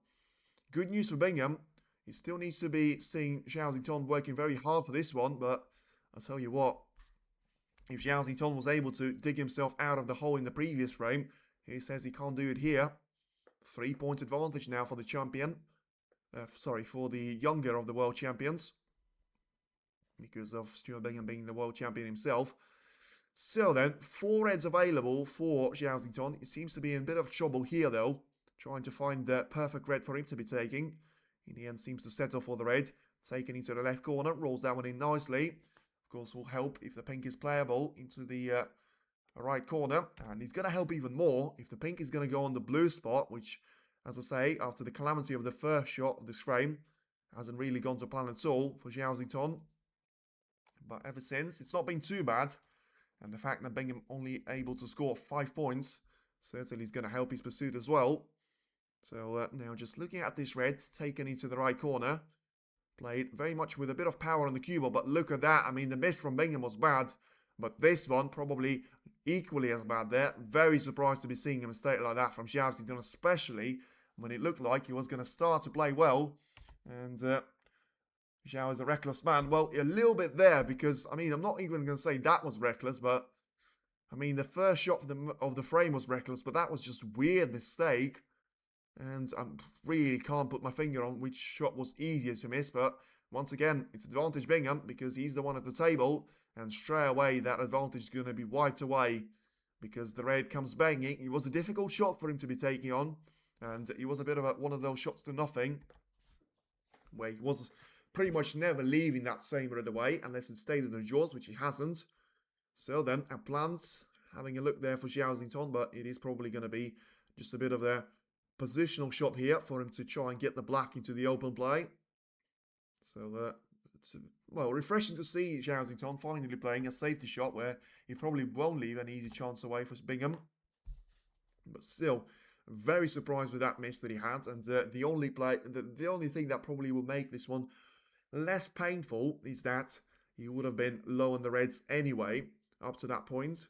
good news for Bingham. He still needs to be seeing Zhao Ziton working very hard for this one, but I'll tell you what, if Zhao Ziton was able to dig himself out of the hole in the previous frame, he says he can't do it here. 3-point advantage now for the champion. For the younger of the world champions, because of Stuart Bingham being the world champion himself. So then, 4 reds available for Zhao Ziton. He seems to be in a bit of trouble here, though, trying to find the perfect red for him to be taking. In the end, seems to settle for the red. Taken into the left corner, rolls that one in nicely. Of course, will help if the pink is playable into the right corner. And he's going to help even more if the pink is going to go on the blue spot, which, as I say, after the calamity of the first shot of this frame, hasn't really gone to plan at all for Zhao Ziton. But ever since, it's not been too bad. And the fact that Bingham only able to score 5 points certainly is going to help his pursuit as well. So now just looking at this red, taken into the right corner. Played very much with a bit of power on the cue ball, but look at that. I mean, the miss from Bingham was bad, but this one probably equally as bad there. Very surprised to be seeing a mistake like that from Zhao Ziton, especially when it looked like he was going to start to play well. And Zhao is a reckless man. Well, a little bit there, because, I mean, I'm not even going to say that was reckless, but, I mean, the first shot of the frame was reckless, but that was just a weird mistake. And I really can't put my finger on which shot was easier to miss. But once again, it's advantage Bingham because he's the one at the table. And straight away, that advantage is going to be wiped away because the red comes banging. It was a difficult shot for him to be taking on. And it was a bit of one of those shots to nothing, where he was pretty much never leaving that same red away unless it stayed in the jaws, which he hasn't. So then, our plans, having a look there for Zhao Ziton, but it is probably going to be just a bit of a positional shot here for him to try and get the black into the open play. So, it's, well, refreshing to see Zhao Ziton finally playing a safety shot where he probably won't leave an easy chance away for Bingham. But still, very surprised with that miss that he had. And the only thing that probably will make this one less painful is that he would have been low on the reds anyway up to that point.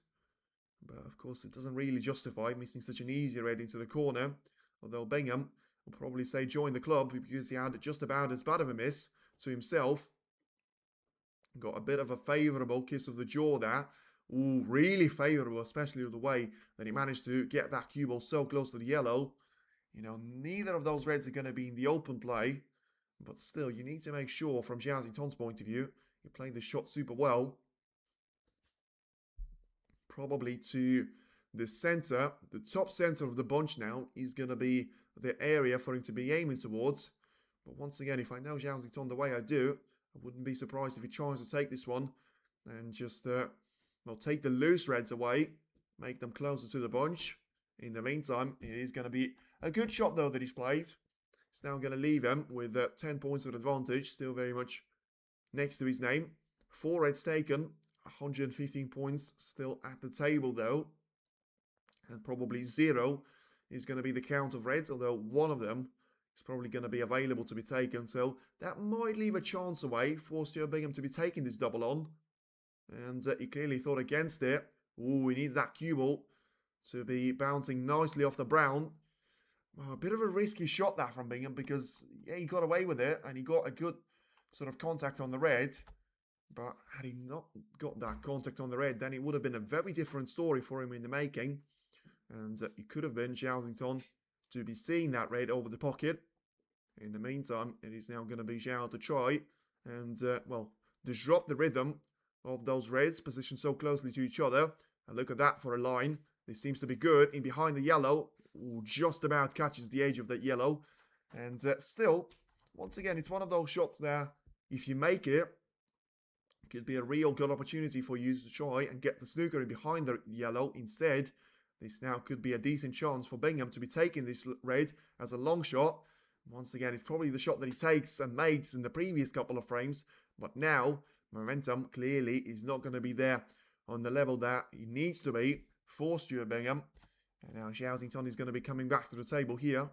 But of course, it doesn't really justify missing such an easy red into the corner. Although Bingham will probably say join the club because he had just about as bad of a miss to himself. Got a bit of a favourable kiss of the jaw there. Ooh, really favourable, especially with the way that he managed to get that cue ball so close to the yellow. You know, neither of those reds are going to be in the open play. But still, you need to make sure, from Zhao Ziton's point of view, you played the shot super well. Probably to the centre, the top centre of the bunch now is going to be the area for him to be aiming towards. But once again, if I know Zhao Ziton the way I do, I wouldn't be surprised if he tries to take this one and just, well, take the loose reds away, make them closer to the bunch. In the meantime, it is going to be a good shot, though, that he's played. It's now going to leave him with 10 points of advantage, still very much next to his name. 4 reds taken, 115 points still at the table, though. And probably 0 is going to be the count of reds, although one of them is probably going to be available to be taken. So that might leave a chance away for Stuart Bingham to be taking this double on. And he clearly thought against it. Ooh, he needs that cue ball to be bouncing nicely off the brown. A bit of a risky shot that from Bingham because, yeah, he got away with it and he got a good sort of contact on the red. But had he not got that contact on the red, then it would have been a very different story for him in the making. And it could have been Zhao Ziton to be seeing that red over the pocket. In the meantime, it is now going to be Zhao to try and, well, disrupt the rhythm of those reds positioned so closely to each other. And look at that for a line. This seems to be good. In behind the yellow, ooh, just about catches the edge of that yellow. And still, once again, it's one of those shots there. If you make it, it could be a real good opportunity for you to try and get the snooker in behind the yellow. Instead, this now could be a decent chance for Bingham to be taking this red as a long shot. Once again, it's probably the shot that he takes and makes in the previous couple of frames. But now, momentum clearly is not going to be there on the level that he needs to be for Stuart Bingham. And now Zhao is going to be coming back to the table here.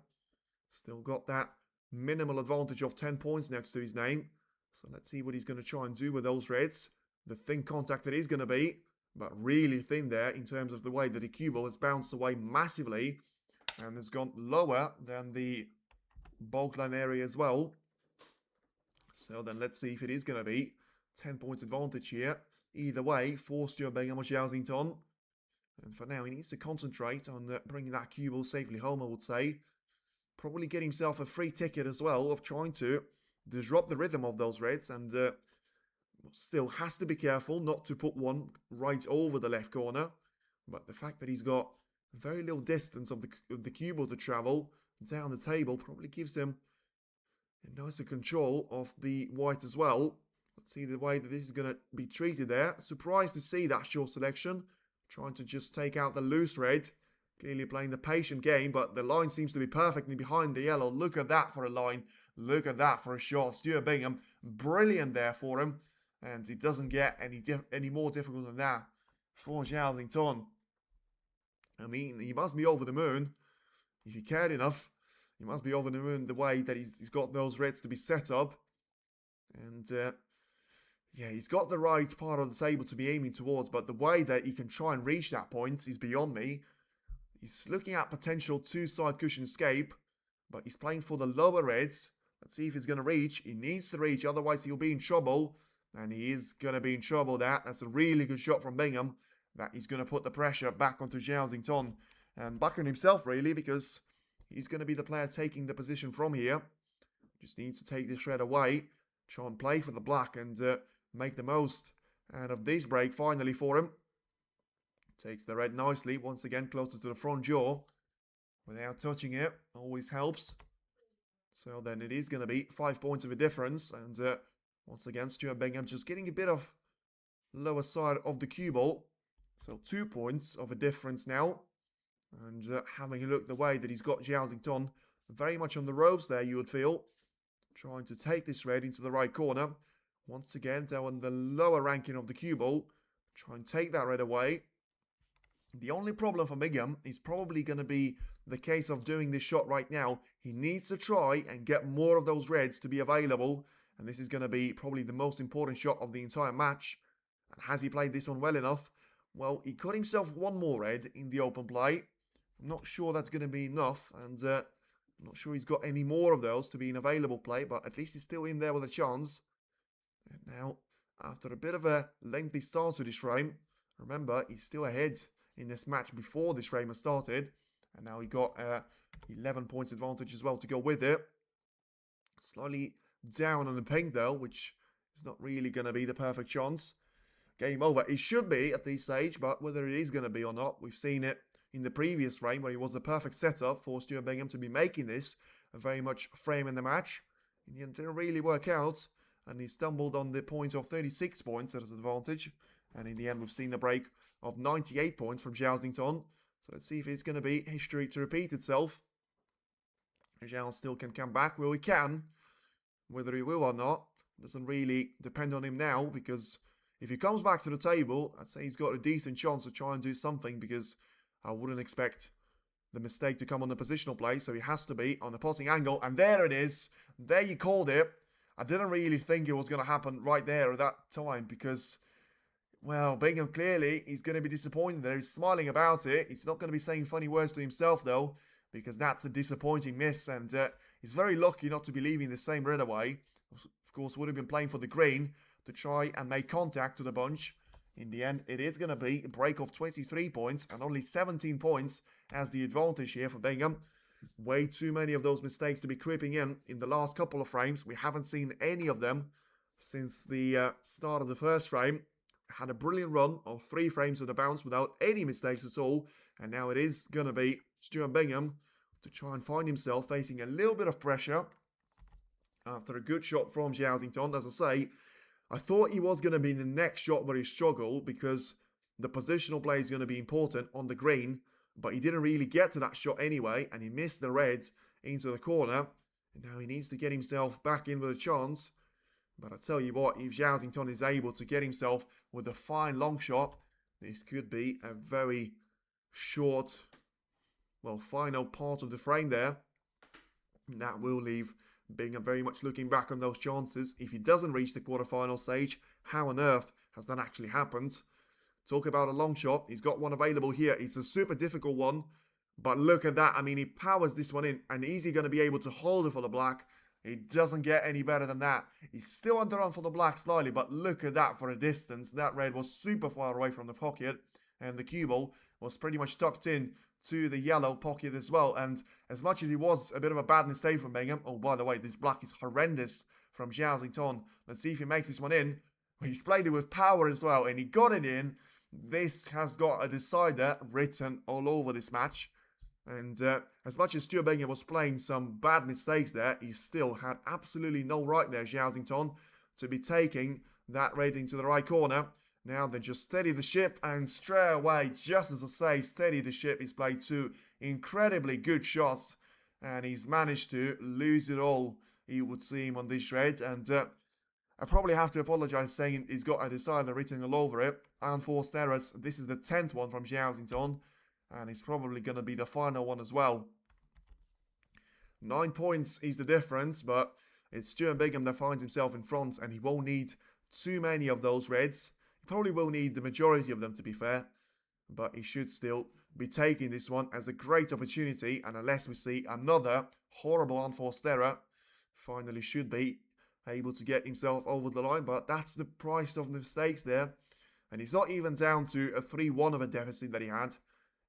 Still got that minimal advantage of 10 points next to his name. So let's see what he's going to try and do with those reds. The thin contact that is going to be, but really thin there in terms of the way that the cue ball has bounced away massively. And has gone lower than the bulk line area as well. So then let's see if it is going to be 10 points advantage here. Either way, for Stuart Bingham or Zhao. And for now, he needs to concentrate on bringing that cue ball safely home, I would say. Probably get himself a free ticket as well of trying to disrupt the rhythm of those reds. And still has to be careful not to put one right over the left corner. But the fact that he's got very little distance of the cue ball to travel down the table probably gives him a nicer control of the white as well. Let's see the way that this is going to be treated there. Surprised to see that short selection. Trying to just take out the loose red. Clearly playing the patient game, but the line seems to be perfectly behind the yellow. Look at that for a line. Look at that for a shot. Stuart Bingham, brilliant there for him. And it doesn't get any more difficult than that for Zhao. I mean, he must be over the moon. If he cared enough, he must be over the moon the way that he's got those reds to be set up. And yeah, he's got the right part of the table to be aiming towards, but the way that he can try and reach that point is beyond me. He's looking at potential two-side cushion escape, but he's playing for the lower reds. Let's see if he's going to reach. He needs to reach, otherwise he'll be in trouble. And he is going to be in trouble there. That's a really good shot from Bingham. That he's going to put the pressure back onto Zhao and back on himself, really, because he's going to be the player taking the position from here. Just needs to take this red away, try and play for the black and make the most out of this break finally for him. Takes the red nicely, once again closer to the front jaw without touching it. Always helps. So then it is going to be 5 points of a difference. And once again, Stuart Bingham just getting a bit of lower side of the cue ball. So 2 points of a difference now. And having a look the way that he's got Zhao very much on the ropes there, you would feel. Trying to take this red into the right corner. Once again, down on the lower ranking of the cue ball. Try and take that red away. The only problem for Bingham is probably going to be the case of doing this shot right now. He needs to try and get more of those reds to be available. And this is going to be probably the most important shot of the entire match. And has he played this one well enough? Well, he cut himself one more red in the open play. I'm not sure that's going to be enough. And I'm not sure he's got any more of those to be in available play. But at least he's still in there with a chance. And now, after a bit of a lengthy start to this frame, remember, he's still ahead in this match before this frame has started. And now he got 11 points advantage as well to go with it. Slightly down on the pink though, which is not really going to be the perfect chance. Game over. It should be at this stage, but whether it is going to be or not, we've seen it in the previous frame where it was the perfect setup for Stuart Bingham to be making this a very much frame in the match. In the end, it didn't really work out, and he stumbled on the point of 36 points as an advantage. And in the end, we've seen the break of 98 points from Zhao. So let's see if it's going to be history to repeat itself. Zhao still can come back. Well, he can. Whether he will or not doesn't really depend on him now, because if he comes back to the table, I'd say he's got a decent chance to try and do something, because I wouldn't expect the mistake to come on the positional play, so he has to be on the potting angle. And there it is. There you called it. I didn't really think it was going to happen right there at that time, because, well, Bingham clearly he's going to be disappointed there. He's smiling about it. He's not going to be saying funny words to himself, though, because that's a disappointing miss. And he's very lucky not to be leaving the same red away. Of course, would have been playing for the green to try and make contact to the bunch. In the end, it is going to be a break of 23 points and only 17 points as the advantage here for Bingham. Way too many of those mistakes to be creeping in the last couple of frames. We haven't seen any of them since the start of the first frame. Had a brilliant run of 3 frames of the bounce without any mistakes at all. And now it is going to be Stuart Bingham to try and find himself facing a little bit of pressure after a good shot from Zhao. As I say, I thought he was going to be the next shot where he struggled, because the positional play is going to be important on the green, but he didn't really get to that shot anyway, and he missed the red into the corner. And now he needs to get himself back in with a chance. But I tell you what, if Zhao is able to get himself with a fine long shot, this could be a very short, well, final part of the frame there. And that will leave Bingham very much looking back on those chances. If he doesn't reach the quarterfinal stage, how on earth has that actually happened? Talk about a long shot. He's got one available here. It's a super difficult one. But look at that. I mean, he powers this one in. And is he going to be able to hold it for the black? It doesn't get any better than that. He's still underrun for the black slightly. But look at that for a distance. That red was super far away from the pocket. And the cue ball was pretty much tucked in to the yellow pocket as well. And as much as it was a bit of a bad mistake from Bingham. Oh, by the way, this black is horrendous from Zhao. Let's see if he makes this one in. He's played it with power as well. And he got it in. This has got a decider written all over this match. And as much as Stuart Bingham was playing some bad mistakes there, he still had absolutely no right there, Zhao, to be taking that red into the right corner. Now then, just steady the ship, and straight away, just as I say, steady the ship. He's played two incredibly good shots, and he's managed to lose it all, you would see him on this red. And I probably have to apologise saying he's got a decider written all over it. Unforced errors. This is the 10th one from Zhao, and it's probably going to be the final one as well. 9 points is the difference, but it's Stuart Bingham that finds himself in front, and he won't need too many of those reds. He probably will need the majority of them, to be fair, but he should still be taking this one as a great opportunity. And unless we see another horrible unforced error, finally should be able to get himself over the line. But that's the price of the mistakes there. And he's not even down to a 3-1 of a deficit that he had.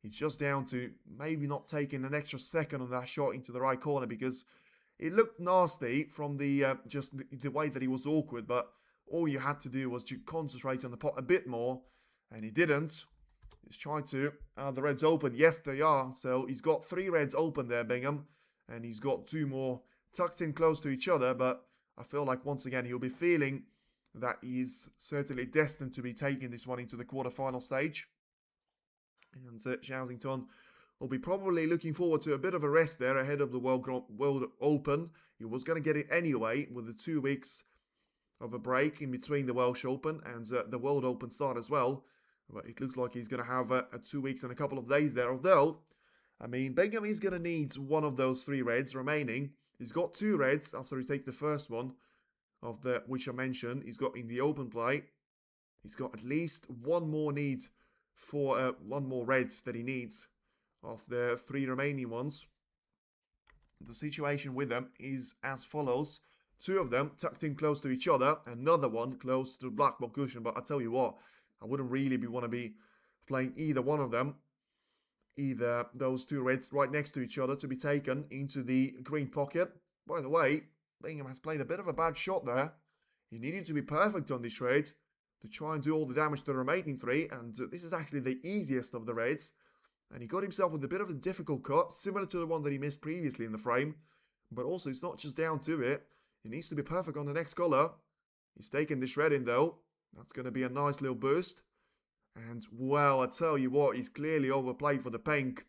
He's just down to maybe not taking an extra second on that shot into the right corner, because it looked nasty from the just the way that he was awkward. But all you had to do was to concentrate on the pot a bit more, and he didn't. He's trying to. The reds open. Yes, they are. So he's got 3 reds open there, Bingham, and he's got 2 more tucked in close to each other. But I feel like once again he'll be feeling that he's certainly destined to be taking this one into the quarterfinal stage. And Zhao will be probably looking forward to a bit of a rest there ahead of the World Open. He was going to get it anyway with the 2 weeks of a break in between the Welsh Open and the World Open start as well. But it looks like he's going to have a 2 weeks and a couple of days there. Although, I mean, Bingham is going to need one of those 3 reds remaining. He's got 2 reds after he takes the first one of the which I mentioned. He's got in the open play. He's got at least one more need for one more red that he needs of the 3 remaining ones. The situation with them is as follows. 2 of them tucked in close to each other, another one close to the black ball cushion. But I tell you what, I wouldn't really want to be playing either one of them, either those 2 reds right next to each other, to be taken into the green pocket. By the way, Bingham has played a bit of a bad shot there. He needed to be perfect on this red to try and do all the damage to the remaining 3, and this is actually the easiest of the reds. And he got himself with a bit of a difficult cut, similar to the one that he missed previously in the frame. But also, it's not just down to it. He needs to be perfect on the next colour. He's taking this red in though. That's going to be a nice little boost. And, well, I tell you what, he's clearly overplayed for the pink.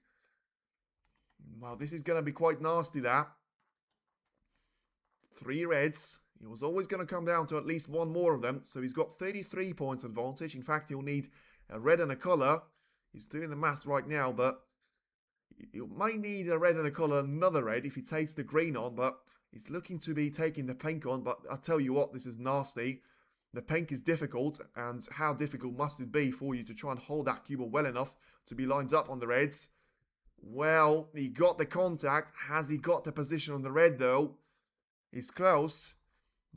Well, this is going to be quite nasty, that. 3 reds. He was always going to come down to at least one more of them. So he's got 33 points advantage. In fact, he'll need a red and a colour. He's doing the maths right now, but he might need a red and a colour, another red, if he takes the green on. But he's looking to be taking the pink on. But I tell you what, this is nasty. The pink is difficult, and how difficult must it be for you to try and hold that cue ball well enough to be lined up on the reds? Well, he got the contact. Has he got the position on the red, though? It's close,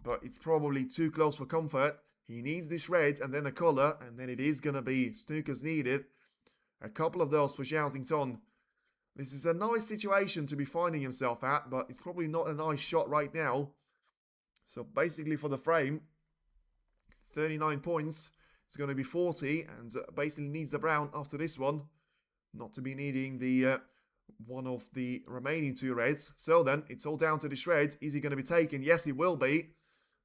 but it's probably too close for comfort. He needs this red and then a colour, and then it is going to be snookers needed. A couple of those for Zhao. This is a nice situation to be finding himself at, but it's probably not a nice shot right now. So basically for the frame, 39 points. It's going to be 40, and basically needs the brown after this one. Not to be needing the one of the remaining 2 reds. So then, it's all down to this red. Is he going to be taken? Yes, he will be.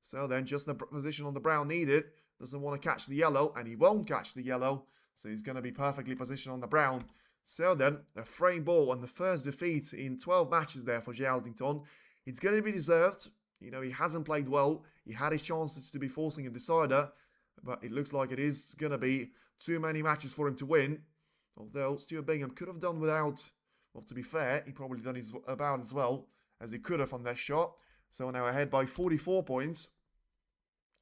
So then, just the position on the brown needed. Doesn't want to catch the yellow, and he won't catch the yellow. So he's going to be perfectly positioned on the brown. So then, a frame ball and the first defeat in 12 matches there for Zhao. It's going to be deserved. You know, he hasn't played well. He had his chances to be forcing a decider, but it looks like it is going to be too many matches for him to win. Although Stuart Bingham could have done without, well, to be fair, he probably done about as well as he could have on that shot. So now ahead by 44 points,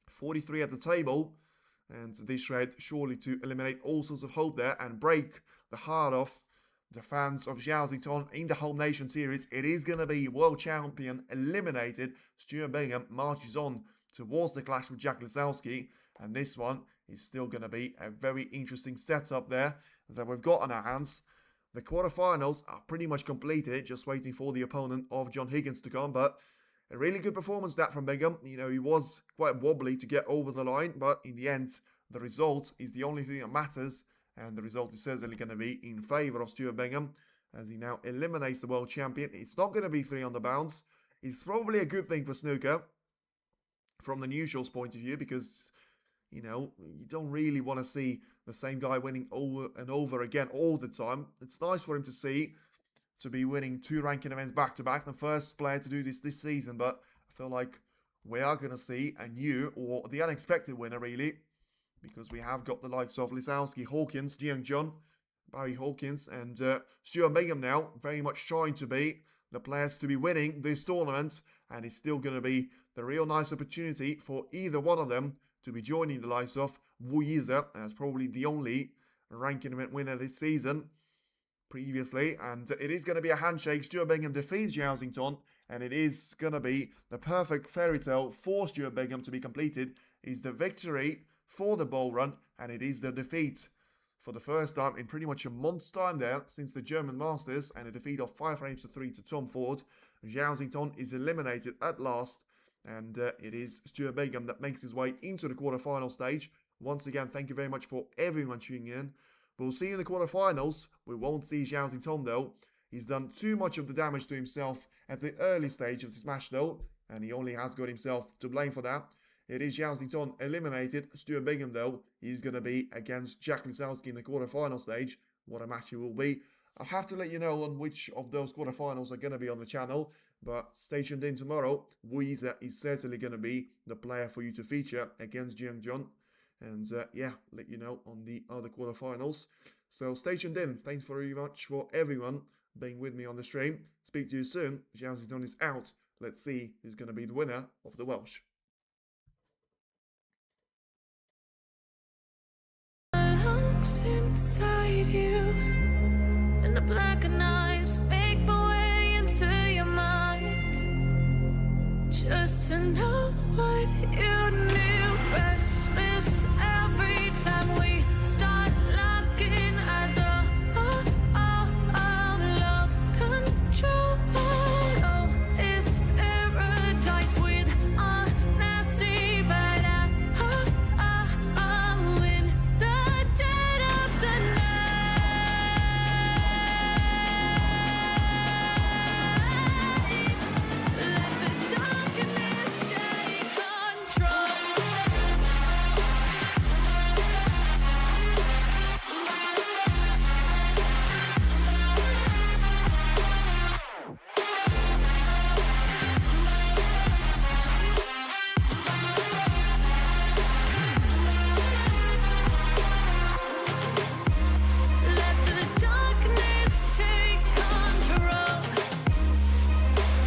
43 at the table, and this shred surely to eliminate all sorts of hope there and break the heart of the fans of Zhao in the Home Nation Series. It is going to be world champion eliminated. Stuart Bingham marches on towards the clash with Jack Lisowski, and this one is still going to be a very interesting setup there that we've got on our hands. The quarterfinals are pretty much completed, just waiting for the opponent of John Higgins to come, but a really good performance that from Bingham. You know, he was quite wobbly to get over the line, but in the end, the result is the only thing that matters, and the result is certainly going to be in favour of Stuart Bingham, as he now eliminates the world champion. It's not going to be 3 on the bounce. It's probably a good thing for snooker, from the neutral's point of view, because, you know, you don't really want to see the same guy winning over and over again all the time. It's nice for him to be winning 2 ranking events back-to-back, the first player to do this season, but I feel like we are going to see a new, or the unexpected winner, really, because we have got the likes of Lisowski, Hawkins, Jiang Jun, Barry Hawkins, and Stuart Bingham now very much trying to be the players to be winning this tournament, and it's still going to be the real nice opportunity for either one of them to be joining the likes of Wu Yize as probably the only ranking event winner this season previously, and it is going to be a handshake. Stuart Bingham defeats Zhao, and it is going to be the perfect fairy tale for Stuart Bingham to be completed. Is the victory for the ball run, and it is the defeat for the first time in pretty much a month's time there since the German Masters, and a defeat of 5 frames to 3 to Tom Ford. Zhao is eliminated at last, and it is Stuart Bingham that makes his way into the quarterfinal stage. Once again, thank you very much for everyone tuning in. We'll see you in the quarterfinals. We won't see Zhao though. He's done too much of the damage to himself at the early stage of this match though, and he only has got himself to blame for that. It is Zhao eliminated. Stuart Bingham, though, he's going to be against Jack Lisowski in the quarterfinal stage. What a match it will be. I'll have to let you know on which of those quarterfinals are going to be on the channel, but stay tuned in tomorrow. Wu Yize is certainly going to be the player for you to feature against Jiang Jun. And yeah, let you know on the other quarterfinals. So stay tuned in. Thanks very much for everyone being with me on the stream. Speak to you soon. Zhao is out. Let's see who's going to be the winner of the Welsh. Inside you, and the black and eyes make my way into your mind, just to know what you